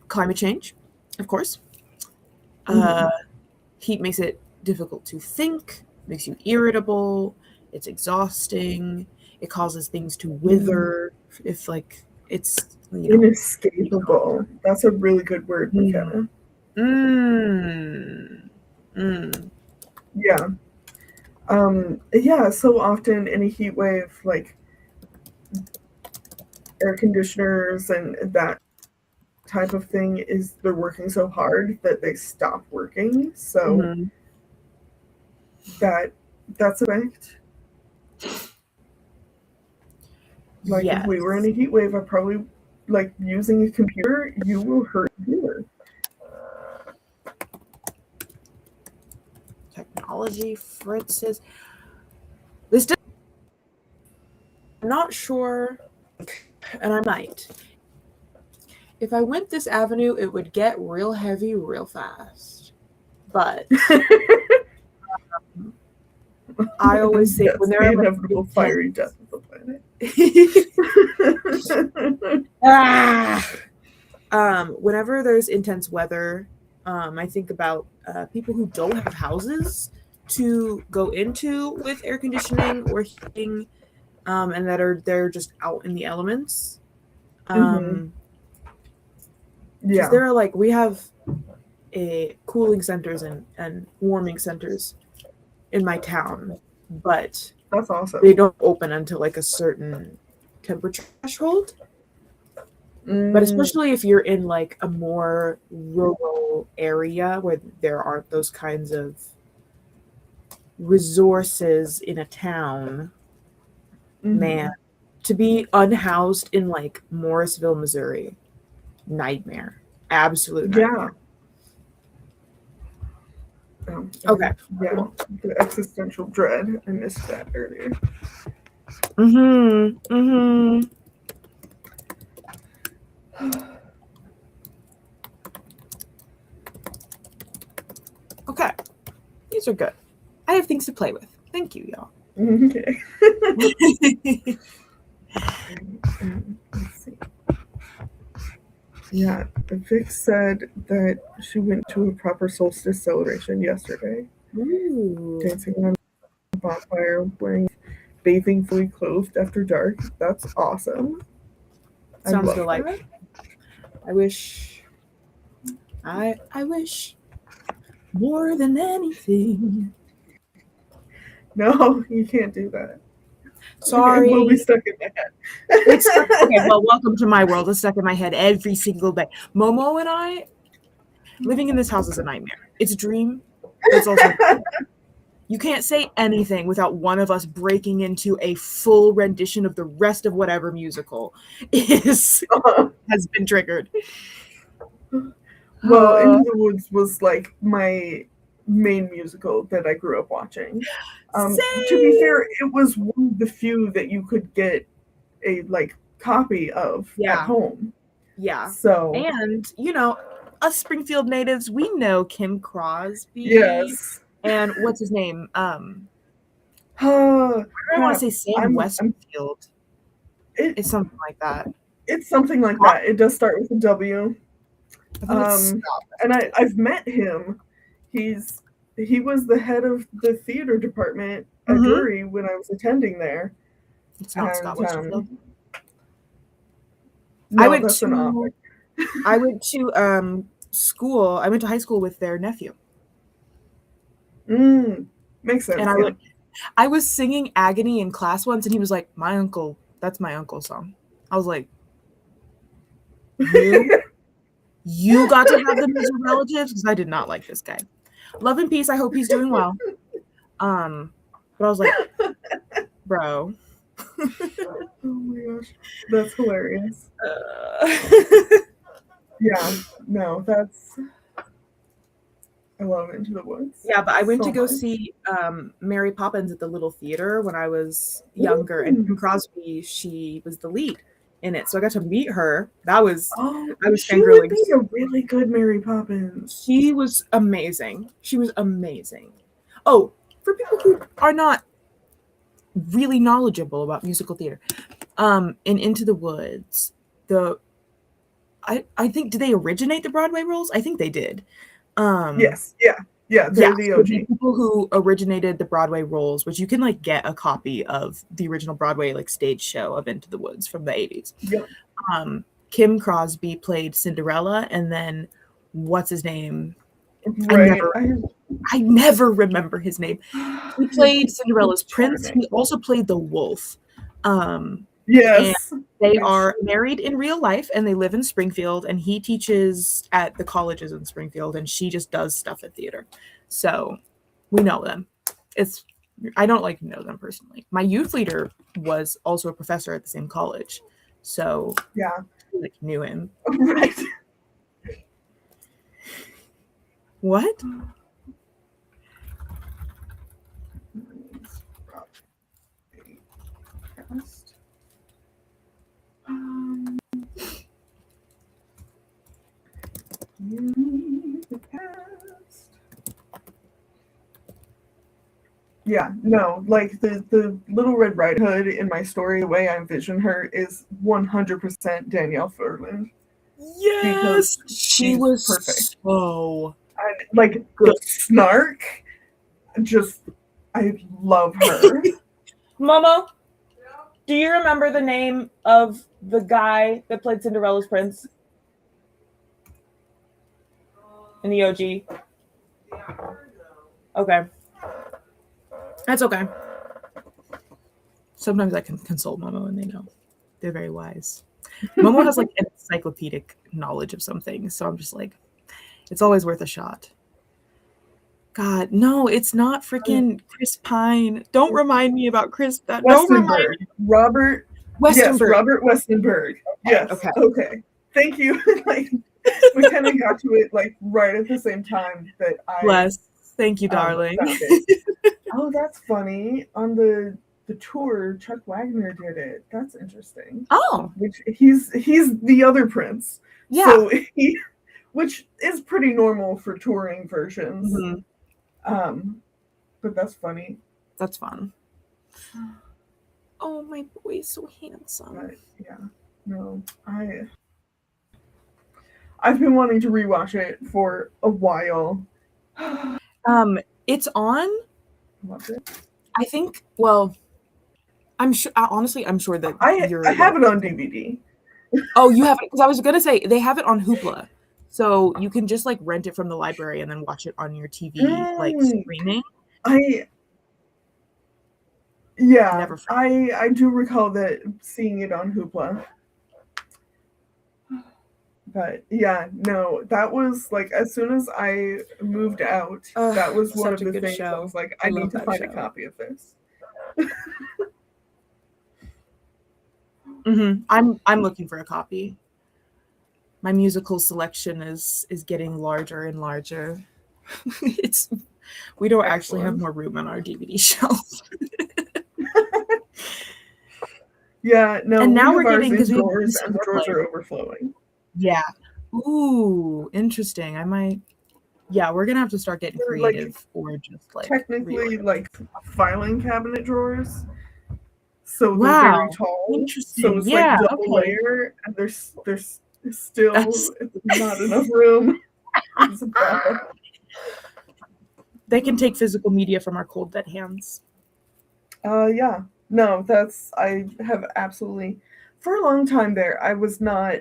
Climate change, of course. Heat makes it difficult to think, makes you irritable, it's exhausting, it causes things to wither. If it's inescapable. That's a really good word, McKenna. Yeah. Yeah, so often in a heat wave, air conditioners and that type of thing they're working so hard that they stop working. So that's a fact. If we were in a heat wave, I probably like using a computer, you will hurt your Technology fritzes. This does, I'm not sure, and I might. If I went this avenue, it would get real heavy real fast. But I always think when there the are like, inevitable fiery death of the planet. Whenever there's intense weather, I think about people who don't have houses to go into with air conditioning or heating, and that they're just out in the elements. Yeah, there are like, we have a cooling centers and warming centers in my town, but that's awesome. they don't open until like a certain temperature threshold. But especially if you're in like a more rural area where there aren't those kinds of resources in a town, man, to be unhoused in like Morrisville, Missouri, nightmare. Absolute nightmare. Okay. Yeah, the existential dread. I missed that earlier. Okay. These are good. I have things to play with. Thank you, y'all. Okay. Let's see. Yeah, Vic said that she went to a proper solstice celebration yesterday. Ooh. Dancing on a bonfire, wearing, bathing fully clothed after dark. That's awesome. Sounds delightful. I wish more than anything. No, you can't do that. Sorry. It will be stuck in my head. Okay, well, welcome to my world. It's stuck in my head every single day. Momo and I, living in this house is a nightmare. It's a dream. It's also you can't say anything without one of us breaking into a full rendition of the rest of whatever musical has been triggered. Well, Into the Woods was like my main musical that I grew up watching. To be fair, it was one of the few that you could get a like copy of at home. Yeah. So, and you know, us Springfield natives, we know Kim Crosby. Yes. And what's his name? I want to say Sam Westfield. It's something like that. It's something like that. It does start with a W. And I've met him. He was the head of the theater department at Drury when I was attending there. It's not Scott Westerfield. No, I went that's an author. I went to school. I went to high school with their nephew. Makes sense. And I was singing Agony in class once, and he was like, "My uncle, that's my uncle's song." I was like, You got to have them as your relatives? Because I did not like this guy. Love and peace. I hope he's doing well. But I was like, bro. Oh my gosh, that's hilarious. Yeah, no, that's. I love Into the Woods. Yeah, but I went to go see Mary Poppins at the Little Theater when I was younger, and Kim Crosby, she was the lead in it, so I got to meet her. I was fangirling. She would be a really good Mary Poppins. She was amazing. Oh, for people who are not really knowledgeable about musical theater, in Into the Woods, I think, did they originate the Broadway roles? I think they did. Yes, yeah, they're the OG. The people who originated the Broadway roles, which you can like get a copy of the original Broadway like stage show of Into the Woods from the 80s. Yep. Kim Crosby played Cinderella, and then what's his name? Right. I never remember his name. He played Cinderella's prince. He also played the wolf. Yes. And they are married in real life, and they live in Springfield, and he teaches at the colleges in Springfield, and she just does stuff at theater. So we know them. I don't like know them personally. My youth leader was also a professor at the same college. So yeah. like knew him. Right. What? Yeah, no, like the Little Red Riding Hood in my story, the way I envision her is 100% Danielle Furland. Yes, she she's was perfect. so like good. the snark, just I love her. Mama, do you remember the name of the guy that played Cinderella's prince in the OG? Okay. That's okay. Sometimes I can consult Momo and they know. They're very wise. Momo has like encyclopedic knowledge of something. So I'm just like, it's always worth a shot. God, no, it's not freaking Chris Pine. Don't remind me about Chris. Don't remind me. Robert Westenberg. Yes, Robert Westenberg. Yes. Okay. Thank you. Like we kind of got to it like right at the same time that I. Bless. Thank you, darling. Oh, that's funny. On the tour, Chuck Wagner did it. That's interesting. Oh, which he's the other prince. Yeah. So which is pretty normal for touring versions. Mm-hmm. But that's funny. That's fun. Oh, my boy's so handsome. But, yeah. No, I've been wanting to rewatch it for a while. It's on. Love it. I think. Well, I'm sure. Honestly, I'm sure that I have it on DVD. Oh, you have it? Because I was gonna say they have it on Hoopla, so you can just like rent it from the library and then watch it on your TV, like streaming. I do recall that seeing it on Hoopla. But yeah, no, that was like as soon as I moved out, that was one of the things I was like, I need to find a copy of this. I'm looking for a copy. My musical selection is getting larger and larger. We don't actually have more room on our DVD shelf. Yeah, no. And now we're getting because drawers and the drawers are overflowing. Yeah. Ooh, interesting. We're gonna have to start getting creative, like, or just like technically like filing cabinet drawers. So they're very tall. Interesting. So it's like double layer, and there's still not enough room. They can take physical media from our cold dead hands. Yeah. No, I have absolutely for a long time there I was not,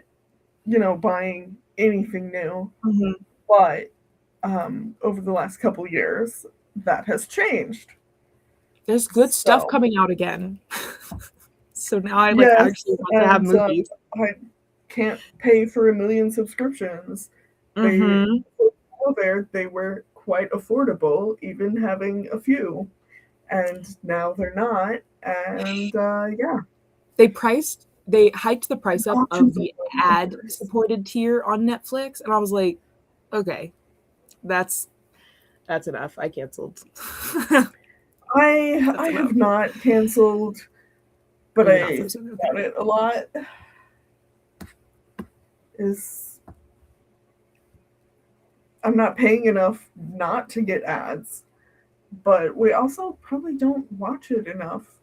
buying anything new. Mm-hmm. But over the last couple years that has changed. There's good stuff coming out again. So now I actually want to have movies. I can't pay for 1 million subscriptions. They were quite affordable, even having a few. And now they're not. And they hiked the price up of the ad-supported tier on Netflix, and I was like, okay, that's enough. I canceled. I have not canceled, but I got it a lot. I'm not paying enough not to get ads, but we also probably don't watch it enough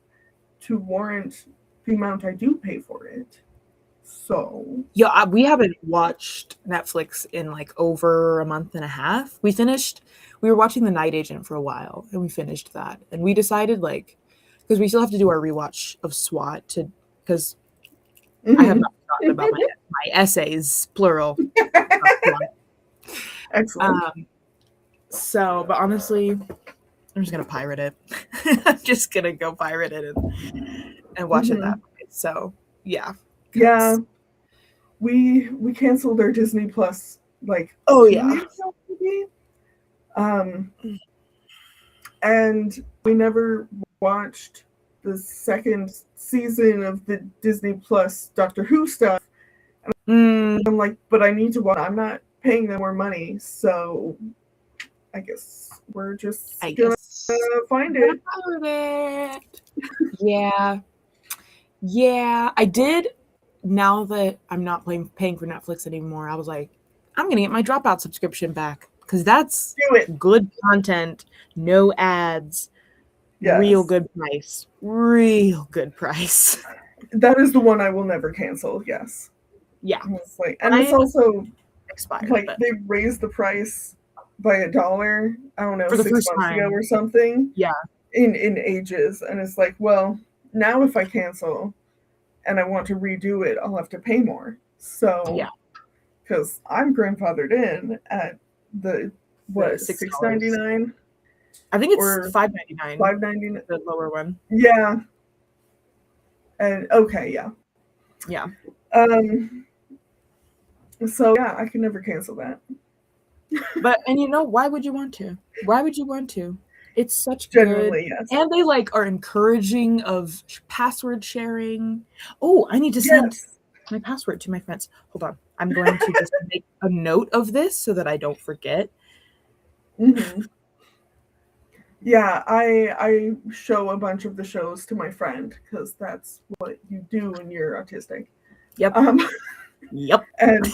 to warrant the amount I do pay for it. So yeah, we haven't watched Netflix in like over a month and a half. We were watching The Night Agent for a while, and we finished that, and we decided because we still have to do our rewatch of SWAT because I have not forgotten about my essays, plural. Excellent. But honestly, I'm just gonna pirate it. I'm just gonna go pirate it and watch it that way. So yeah. Yeah. We canceled our Disney Plus maybe. And we never watched the second season of the Disney Plus Doctor Who stuff. And I'm like, but I need to watch. I'm not paying them more money, so I guess we're just gonna find it. Yeah. Yeah. I did. Now that I'm not paying for Netflix anymore, I was like, I'm going to get my Dropout subscription back because that's good content, no ads, real good price. Real good price. That is the one I will never cancel, yes. Yeah. Like, and it's also expired. Like, they raised the price by $1, I don't know, for the 6 months ago or something. Yeah. In ages. And it's like, well, now if I cancel and I want to redo it, I'll have to pay more. So, yeah. Because I'm grandfathered in at the, what, $6.99? I think it's $5.99. $5.99. The lower one. Yeah. And, okay, yeah. Yeah. So, yeah, I can never cancel that. But, and you know, why would you want to? Why would you want to? It's such Generally, good. Yes. And they like are encouraging of password sharing. Oh, I need to send my password to my friends. Hold on. I'm going to just make a note of this so that I don't forget. Mm-hmm. Yeah, I show a bunch of the shows to my friend because that's what you do when you're autistic. Yep. Yep. And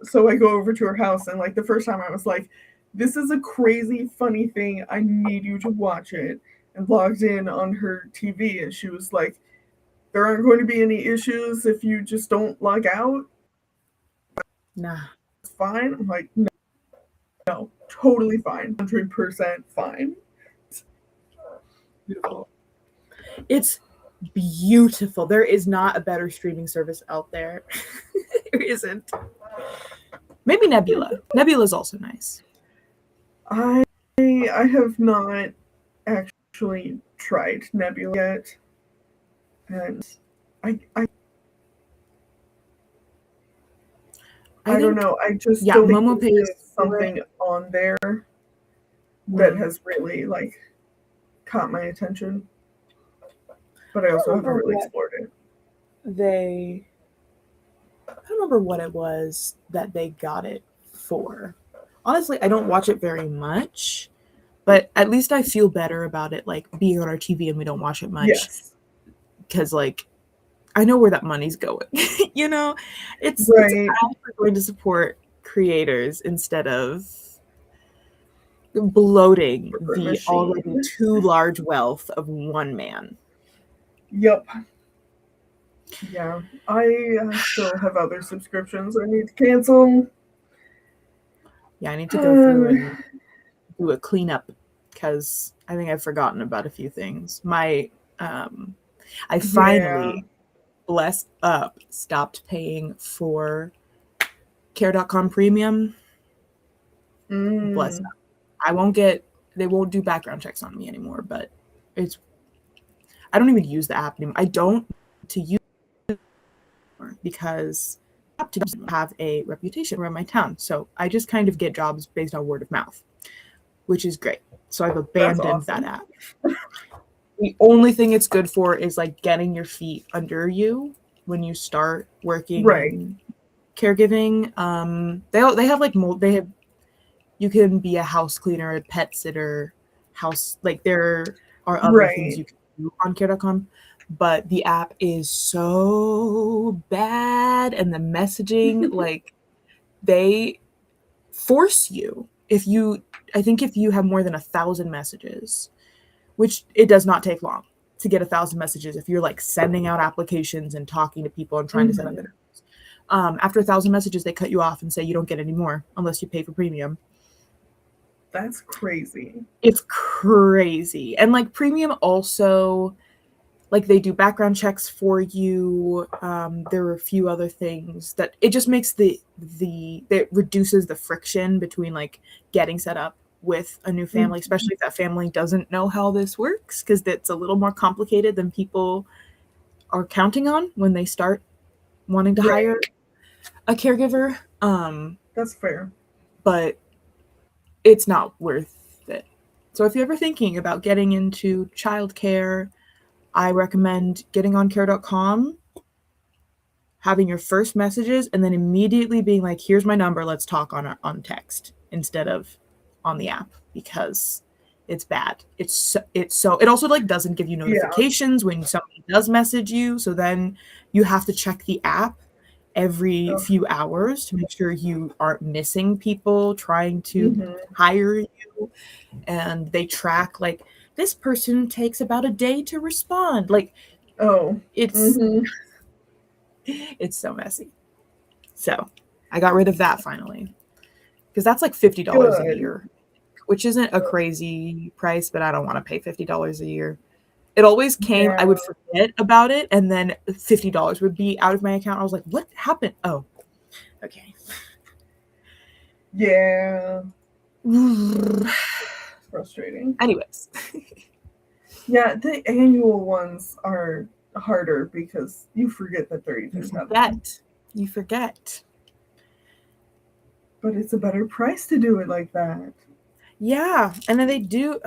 so I go over to her house, and like the first time I was like, this is a crazy funny thing, I need you to watch it, and logged in on her TV, and she was like, there aren't going to be any issues if you just don't log out. Nah, it's fine. I'm like, no, totally fine, 100% fine. Beautiful. It's beautiful. There is not a better streaming service out there. There isn't. Maybe Nebula. Nebula is also nice. I have not actually tried Nebula yet, and I don't know. I just don't think there's something on there that has really like caught my attention. But I also haven't really explored it. I don't remember what it was that they got it for. Honestly, I don't watch it very much, but at least I feel better about it, like being on our TV and we don't watch it much. Yes. Because like I know where that money's going. You know, it's going to support creators instead of bloating the already too large wealth of one man. Yep. Yeah, I still have other subscriptions I need to cancel. Yeah, I need to go through and do a cleanup because I think I've forgotten about a few things. I finally, blessed up, stopped paying for care.com premium. Blessed up. They won't do background checks on me anymore, but I don't even use the app anymore. I don't to use it because the app doesn't have a reputation around my town. So I just kind of get jobs based on word of mouth, which is great. So I've abandoned that app. The only thing it's good for is like getting your feet under you when you start working in caregiving. They have like you can be a house cleaner, a pet sitter, there are other things you can do on care.com, but the app is so bad and the messaging like they force you if you have more than 1,000 messages, which it does not take long to get 1,000 messages if you're like sending out applications and talking to people and trying to set up interviews. After 1,000 messages, they cut you off and say you don't get any more unless you pay for premium. That's crazy. It's crazy. And like premium also, like they do background checks for you. There are a few other things that it just makes it reduces the friction between like getting set up with a new family, especially if that family doesn't know how this works, because it's a little more complicated than people are counting on when they start wanting to hire a caregiver. That's fair. But it's not worth it. So if you're ever thinking about getting into childcare, I recommend getting on care.com. having your first messages and then immediately being like, here's my number, let's talk on text instead of on the app, because it's bad. It's so it also like doesn't give you notifications when somebody does message you, so then you have to check the app every few hours to make sure you aren't missing people trying to hire you. And they track like, this person takes about a day to respond. Like, it's it's so messy. So I got rid of that finally, because that's like $50 a year, which isn't a crazy price, but I don't want to pay $50 a year. It always came, I would forget about it, and then $50 would be out of my account. I was like, what happened? Oh, okay. Yeah. Frustrating. Anyways. Yeah, the annual ones are harder because you forget that they're even coming. You forget. But it's a better price to do it like that. Yeah, and then they do.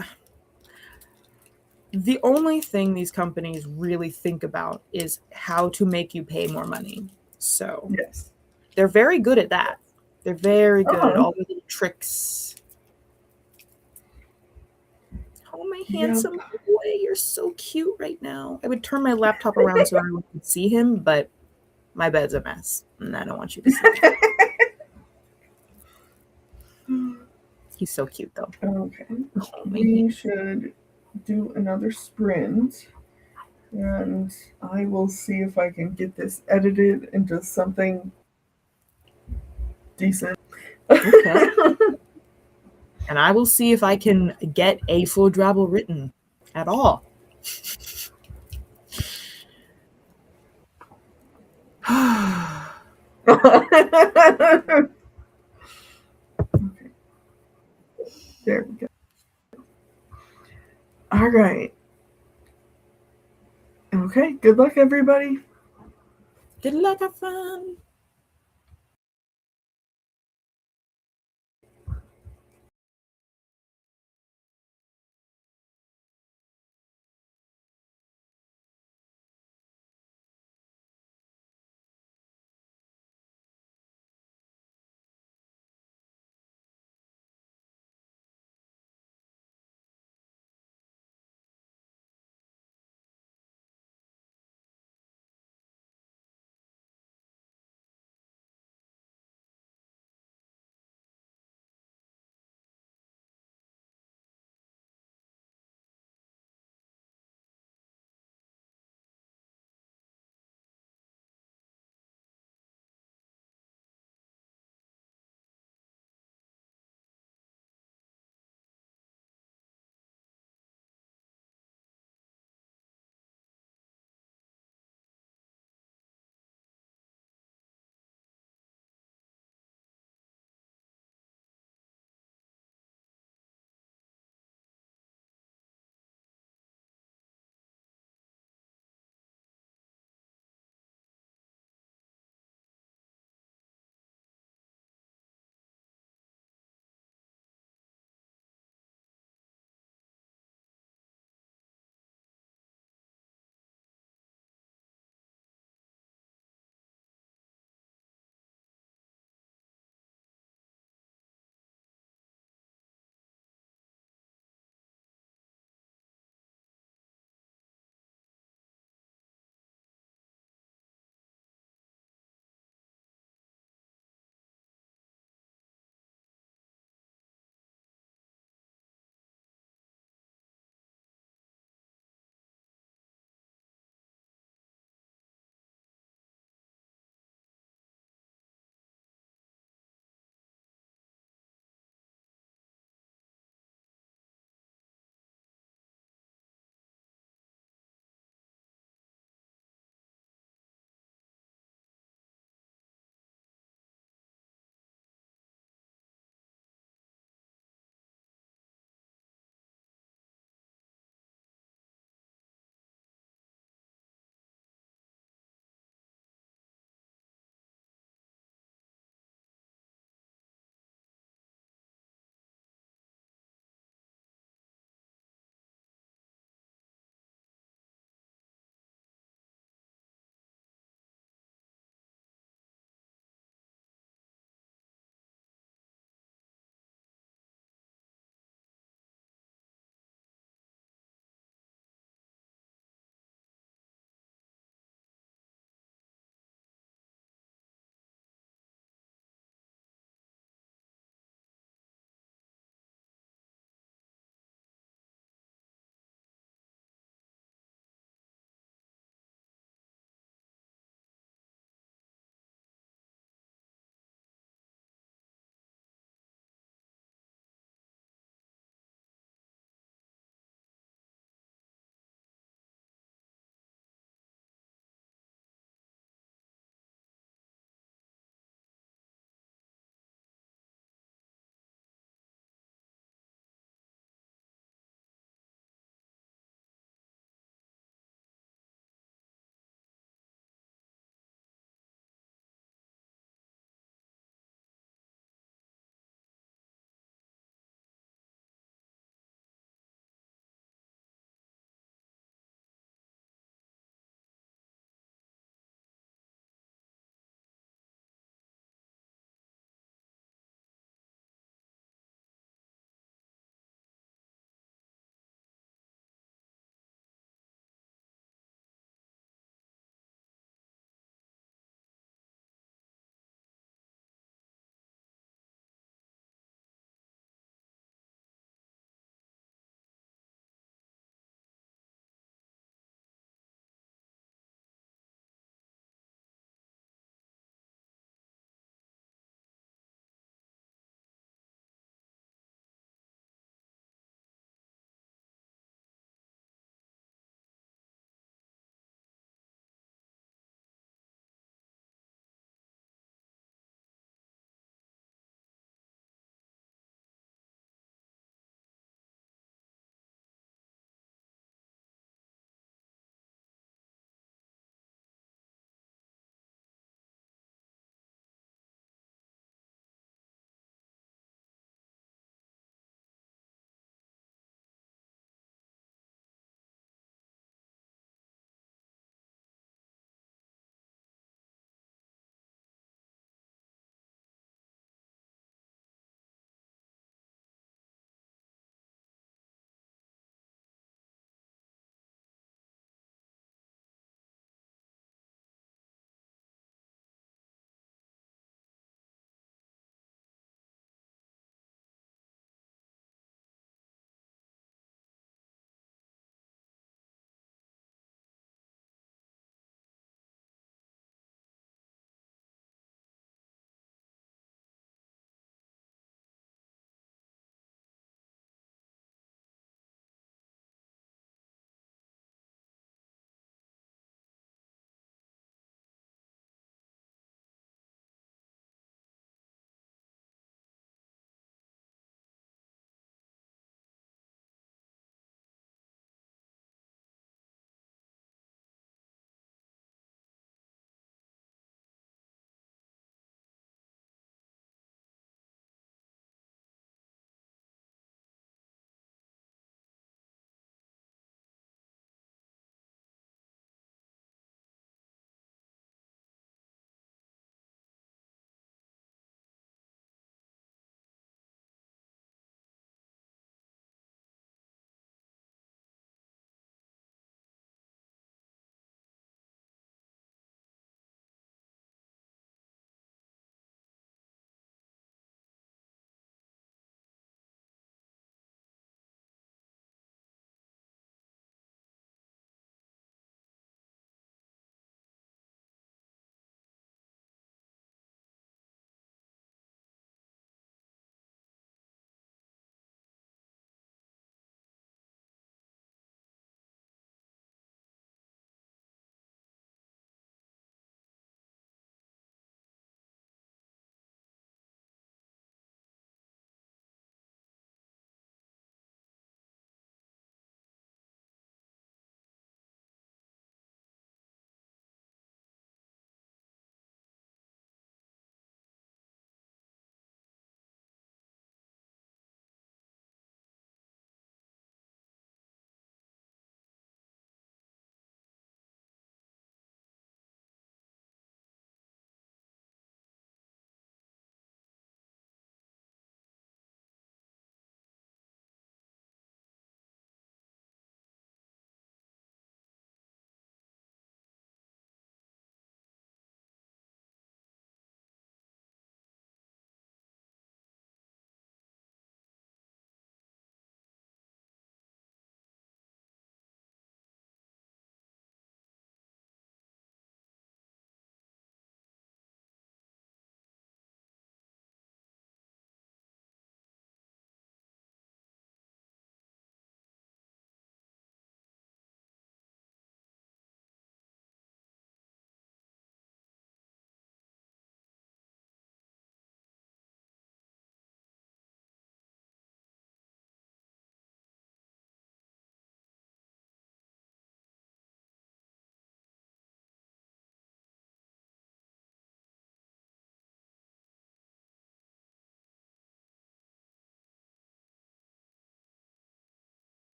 The only thing these companies really think about is how to make you pay more money. So yes, they're very good at that. They're very good at all the little tricks. Oh, my handsome boy, you're so cute right now. I would turn my laptop around so everyone could see him, but my bed's a mess, and I don't want you to see him. He's so cute, though. Okay. We should do another sprint, and I will see if I can get this edited into something decent. Okay. And I will see if I can get a full drabble written at all. Okay. There we go. All right. Okay. Good luck, everybody. Good luck, have fun.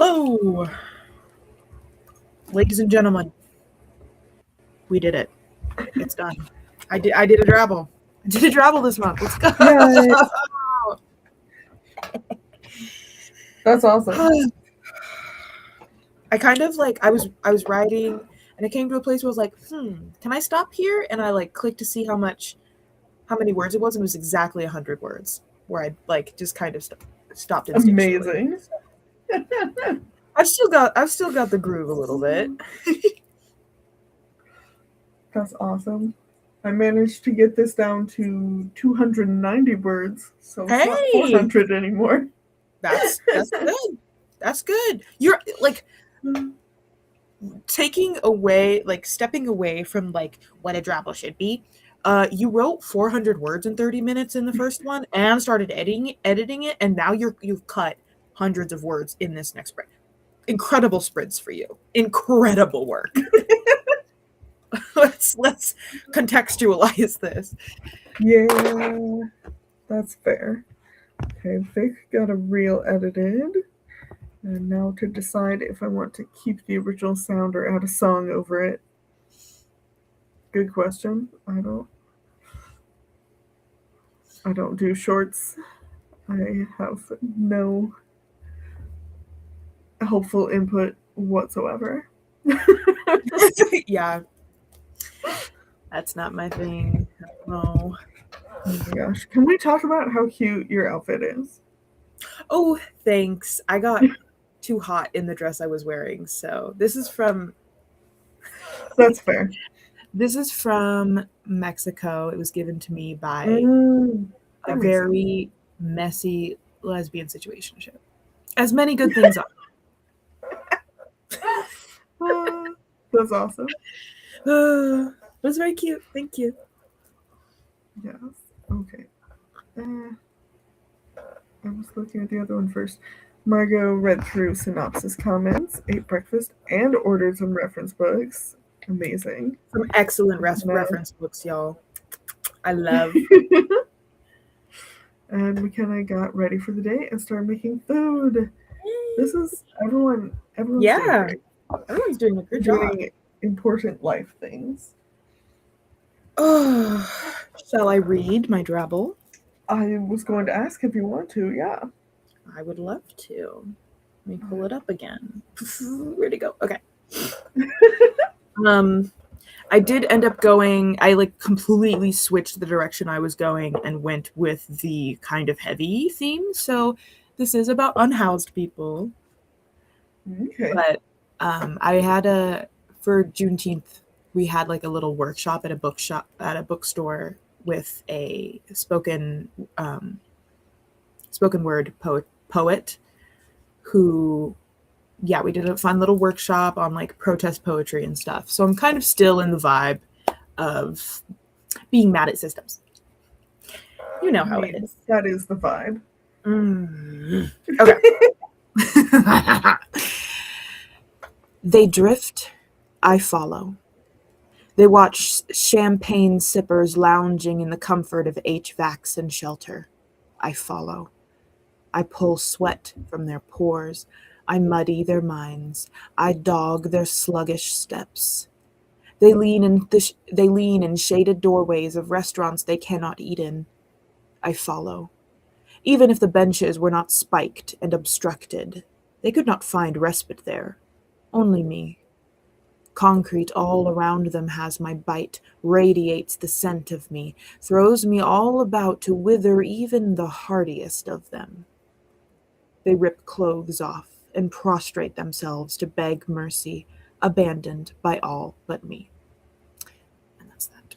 Oh, ladies and gentlemen, we did it. It's done. I did a drabble. I did a drabble this month. Let's go. Yay. That's awesome. I kind of like I was writing and I came to a place where I was like, can I stop here? And I like clicked to see how many words it was, and it was exactly 100 words. Where I like just kind of stopped instinctually. Amazing. I've still got the groove a little bit. That's awesome. I managed to get this down to 290 words, so it's not 400 anymore. That's good. That's good. You're like taking away, like stepping away from like what a drabble should be. You wrote 400 words in 30 minutes in the first one and started editing it, and now you've cut hundreds of words in this next sprint. Incredible sprints for you. Incredible work. Let's contextualize this. Yeah, that's fair. Okay, Vic got a reel edited. And now to decide if I want to keep the original sound or add a song over it. Good question. I don't do shorts. I have no helpful input whatsoever. Yeah. That's not my thing. No. Oh my gosh. Can we talk about how cute your outfit is? Oh, thanks. I got too hot in the dress I was wearing. So this is from... That's fair. This is from Mexico. It was given to me by a very messy lesbian situationship. As many good things are. That's awesome. It was very cute. Thank you. Yes. Okay. I was looking at the other one first. Margot read through synopsis comments, ate breakfast, and ordered some reference books. Amazing. Some excellent reference books, y'all. I love. And McKenna got ready for the day and started making food. This is everyone's yeah. Everyone's doing a good job. Doing important life things. Oh, shall I read my drabble? I was going to ask if you want to, yeah. I would love to. Let me pull it up again. Where'd it go? Okay. I did end up going, I like completely switched the direction I was going and went with the kind of heavy theme. So this is about unhoused people. Okay. But I had for Juneteenth, we had like a little workshop at a bookstore with a spoken word poet who, yeah, we did a fun little workshop on like protest poetry and stuff. So I'm kind of still in the vibe of being mad at systems. You know how it is. That is the vibe. Okay. They drift, I follow. They watch champagne sippers lounging in the comfort of HVACs and shelter. I follow. I pull sweat from their pores. I muddy their minds. I dog their sluggish steps. They lean in shaded doorways of restaurants they cannot eat in. I follow. Even if the benches were not spiked and obstructed, they could not find respite there. Only me. Concrete all around them has my bite, radiates the scent of me, throws me all about to wither even the hardiest of them. They rip clothes off and prostrate themselves to beg mercy, abandoned by all but me. And that's that.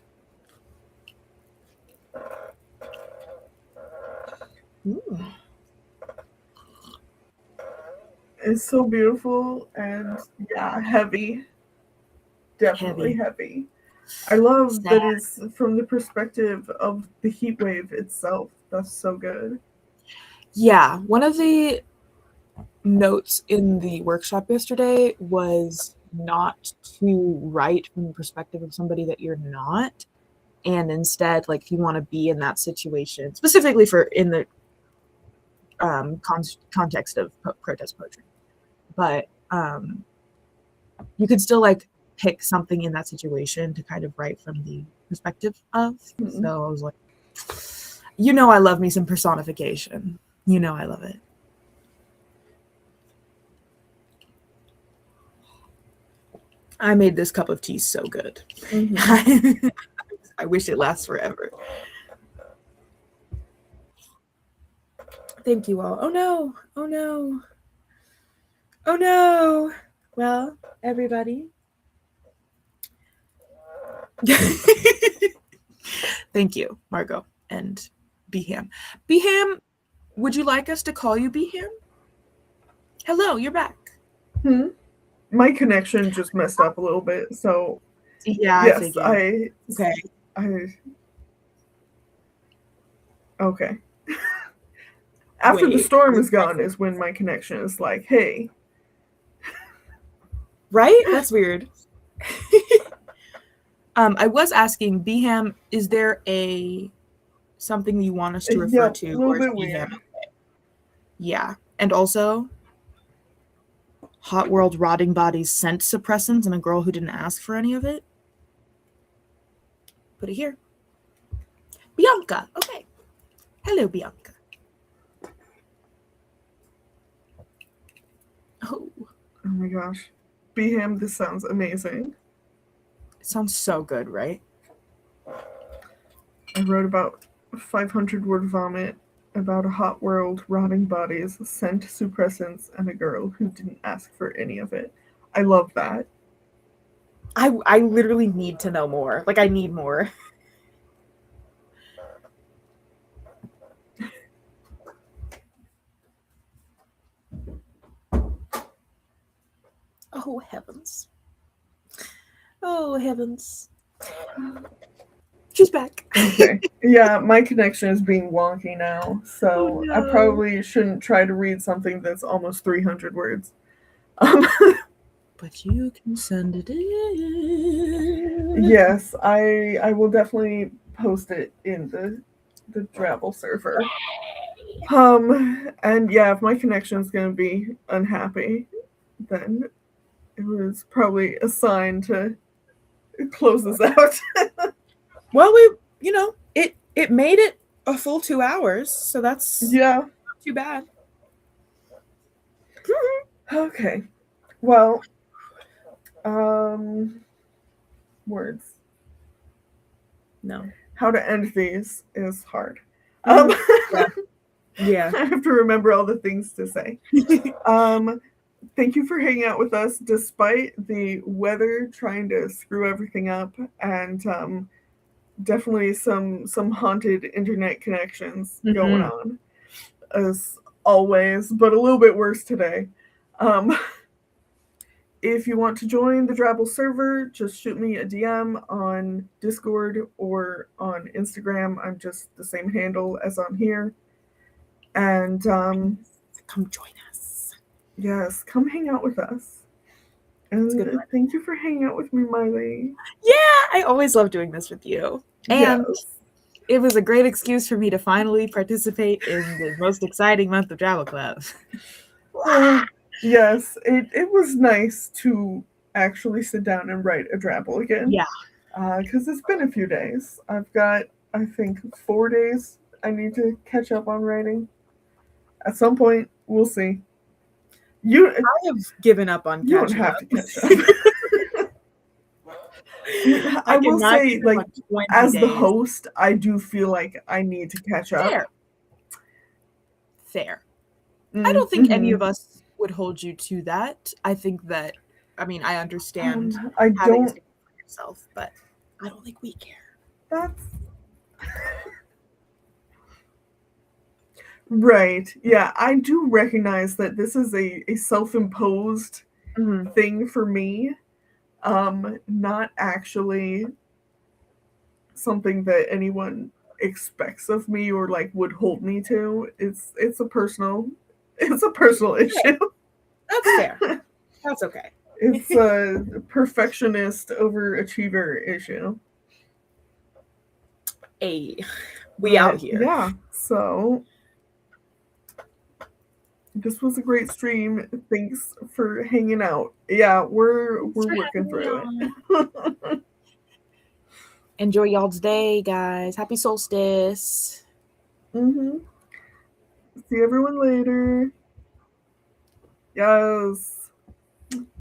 Ooh. It's so beautiful and yeah, heavy. Definitely heavy. I love that it's from the perspective of the heat wave itself. That's so good. Yeah, one of the notes in the workshop yesterday was not to write from the perspective of somebody that you're not, and instead, like, if you want to be in that situation, specifically in the context of protest poetry, but you could still like pick something in that situation to kind of write from the perspective of. Mm-hmm. So I was like, you know, I love me some personification. You know, I love it. I made this cup of tea so good. Mm-hmm. I wish it lasts forever. Thank you all. Oh no. Oh no. Oh no. Well, everybody. Thank you, Margot and Beham. Beham, would you like us to call you Beham? Hello, you're back. My connection just messed up a little bit, so yeah, yes, okay. Okay. After the Wait, storm is gone is when my connection is like, hey. Right? That's weird. I was asking Beham, is there something you want us to refer to? A little or is bit weird. Beham okay? Yeah. And also Hot World Rotting Bodies scent suppressants and a girl who didn't ask for any of it. Put it here. Bianca. Okay. Hello, Bianca. Oh my gosh. Beham, this sounds amazing. It sounds so good, right? I wrote about 500 word vomit about a hot world, rotting bodies, scent suppressants, and a girl who didn't ask for any of it. I love that. I literally need to know more. Like, I need more. Oh, heavens. Oh, heavens. She's back. Okay. Yeah, my connection is being wonky now, so no. I probably shouldn't try to read something that's almost 300 words. But you can send it in. Yes, I will definitely post it in the Drabble server. And yeah, if my connection is going to be unhappy, then it was probably a sign to close this out. Well, it made it a full 2 hours, so that's not too bad. Okay. Well, words. No. How to end these is hard. Yeah. I have to remember all the things to say. Thank you for hanging out with us despite the weather trying to screw everything up, and definitely some haunted internet connections going on as always, but a little bit worse today. If you want to join the Drabble server, just shoot me a DM on Discord or on Instagram. I'm just the same handle as on here. And come join us. Yes, come hang out with us. And thank you for hanging out with me, Miley. Yeah, I always love doing this with you. And it was a great excuse for me to finally participate in the most exciting month of Drabble Club. Yes, it was nice to actually sit down and write a Drabble again. Yeah. Because it's been a few days. I've got, I think, 4 days I need to catch up on writing. At some point, we'll see. I have given up on catching up. You don't have to catch up. I will say, like, as the host, I do feel like I need to catch up. Fair. I don't think any of us would hold you to that. I think that, I mean, I understand having to for yourself, but I don't think we care. That's right. Yeah, I do recognize that this is a self-imposed thing for me. Not actually something that anyone expects of me or like would hold me to. It's a personal issue. That's fair. That's okay. It's a perfectionist overachiever issue. We out here. Yeah. So This was a great stream. Thanks for hanging out. Yeah, we're working through it. Enjoy y'all's day, guys. Happy solstice. See everyone later. Yes.